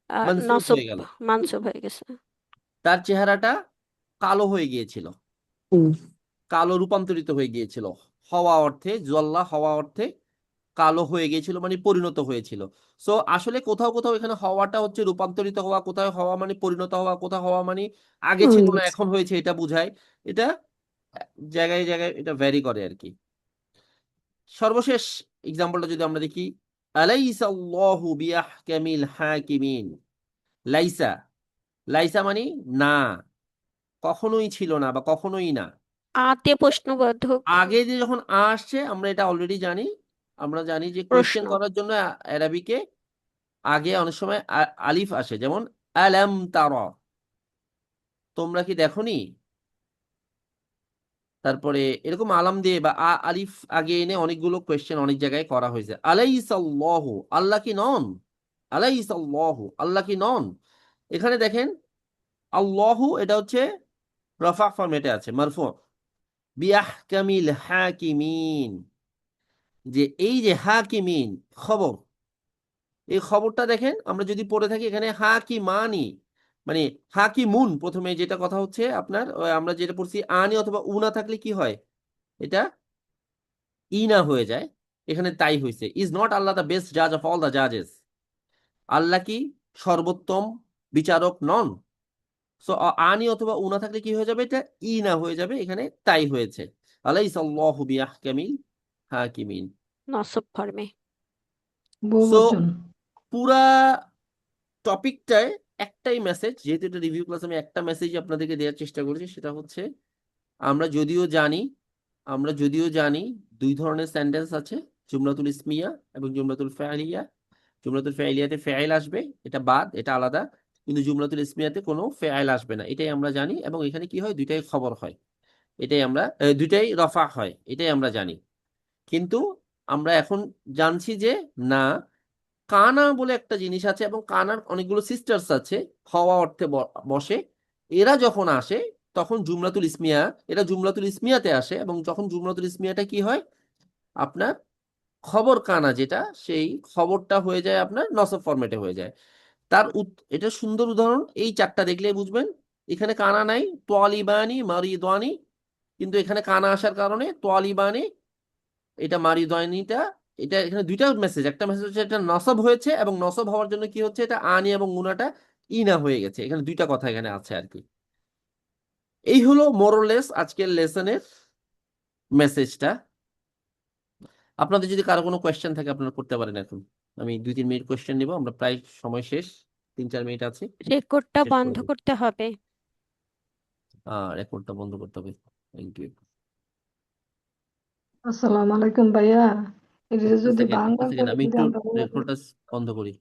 আর মানসুব নসব হয়ে গেল, মানসুব হয়ে গেছে। তার চেহারাটা কালো হয়ে গিয়েছিল, কালো রূপান্তরিত হয়ে গিয়েছিল, হওয়া অর্থে, জল্লা হওয়া অর্থে কালো হয়ে গিয়েছিল মানে পরিণত হয়েছিল। সো আসলে কোথাও কোথাও এখানে হওয়াটা হচ্ছে রূপান্তরিত হওয়া, কোথাও হওয়া মানে পরিণত হওয়া, কোথাও হওয়া মানে আগে ছিল না এখন হয়েছে, এটা বুঝায়। এটা জায়গায় জায়গায় এটা ভ্যারি করে আর কি। সর্বশেষ এক্সাম্পলটা যদি আমরা দেখি, আলাইসা আল্লাহু বিআহকামিল হাকিমিন। লাইসা, লাইসা মানে না, কখনোই ছিল না বা কখনোই না। আতে প্রশ্নবোধক আগে যে যখন আসছে আমরা এটা অলরেডি জানি, আমরা জানি যে প্রশ্ন। কোয়েশ্চেন করার জন্য আরবিকে আগে অনেক সময় আলিফ আসে, যেমন আলাম তারা, তোমরা কি দেখোনি। তারপরে এরকম আলাম দিয়ে বা আলিফ আগে এনে অনেকগুলো কোয়েশ্চেন অনেক জায়গায় করা হয়েছে। আলাইসাল্লাহু, আল্লাহ কি নন, আলাইসাল্লাহু, আল্লাহ কি নন। এখানে দেখেন আল্লাহু এটা হচ্ছে রফা ফরম্যাটে আছে, মারফু। বিআহকামিল হাকিমিন, যে এই যে হাকিমিন খবর, এই খবরটা দেখেন আমরা যদি পড়ে থাকি এখানে হাকিমানি, মানে হাকিমুন প্রথমে যেটা কথা হচ্ছে আপনার আমরা যেটা পড়ছি আনি অথবা উনা থাকলে কি হয়, এটা ইনা হয়ে যায়। এখানে তাই হয়েছে, is not Allah the best জাজ অফ অল দ্য জাজেস, আল্লাহ কি সর্বোত্তম বিচারক নন। সো আনি অথবা উনা থাকলে কি হয়ে যাবে, এটা ইনা হয়ে যাবে, এখানে তাই হয়েছে। আলাইসাল্লাহু বিআহকামিল হাকিমিন। নসব ফর্মে। সো বহুবচন। পুরা টপিকটায় একটাই মেসেজ, যেহেতু এটা রিভিউ ক্লাস, আমি একটা মেসেজ আপনাদেরকে দেওয়ার চেষ্টা করেছি, সেটা হচ্ছে আমরা যদিও জানি আমরা যদিও জানি দুই ধরনের সেন্টেন্স আছে, জুমলাতুল ইসমিয়া এবং জুমলাতুল ফাইলিয়া। জুমলাতুল ফাইলিয়াতে ফাইল আসবে, এটা বাদ, এটা আলাদা। কিন্তু জুমলাতুল ইসমিয়াতে কোনো ফাইল আসবে না, এটাই আমরা জানি। এবং এখানে কি হয়, দুইটাই খবর হয়, এটাই আমরা দুইটাই রফা হয়, এটাই আমরা জানি। কিন্তু আমরা এখন জানছি যে না, কানা বলে একটা জিনিস আছে এবং কানার অনেকগুলো সিস্টার্স আছে, হওয়া অর্থে বসে। এরা যখন আসে তখন জুমলাতুল ইসমিয়া, এরা জুমলাতুল ইসমিয়াতে আসে, এবং যখন জুমলাতুল ইসমিয়াটা কি হয় আপনার খবর কানা, যেটা সেই খবরটা হয়ে যায় আপনার নসব ফরম্যাটে হয়ে যায়। এটা সুন্দর উদাহরণ, এই চারটা দেখলে বুঝবেন। এখানে কানা নাই, তোয়ালিবানি মারিদানি, কিন্তু এখানে কানা আসার কারণে তোয়ালিবানি, এটা মারিদানিটা, এটা এখানে দুইটা মেসেজ। একটা মেসেজ হচ্ছে এটা নসব হয়েছে, এবং নসব হওয়ার জন্য কি হচ্ছে, এটা আনি এবং মুনাটা ইনা হয়ে গেছে। এখানে দুইটা কথা এখানে আছে আর কি। এই হলো মোরলেস আজকের লেসনের মেসেজটা। আপনাদের যদি কারো কোনো কোয়েশ্চেন থাকে আপনারা করতে পারেন এখন। আমি 2-3 মিনিট কোয়েশ্চেন নিব, আমরা প্রায় সময় শেষ, 3-4 মিনিট আছে, রেকর্ডটা শেষ করে বন্ধ দেব। করতে হবে। রেকর্ডটা বন্ধ করতে হবে। Thank you. আসসালামু আলাইকুম ভাইয়া, এটা একটা যদি সেকেন্ড, বাংলা করে আমি যদি একটু আমরা বলতে রেকর্ডটা বন্ধ করি।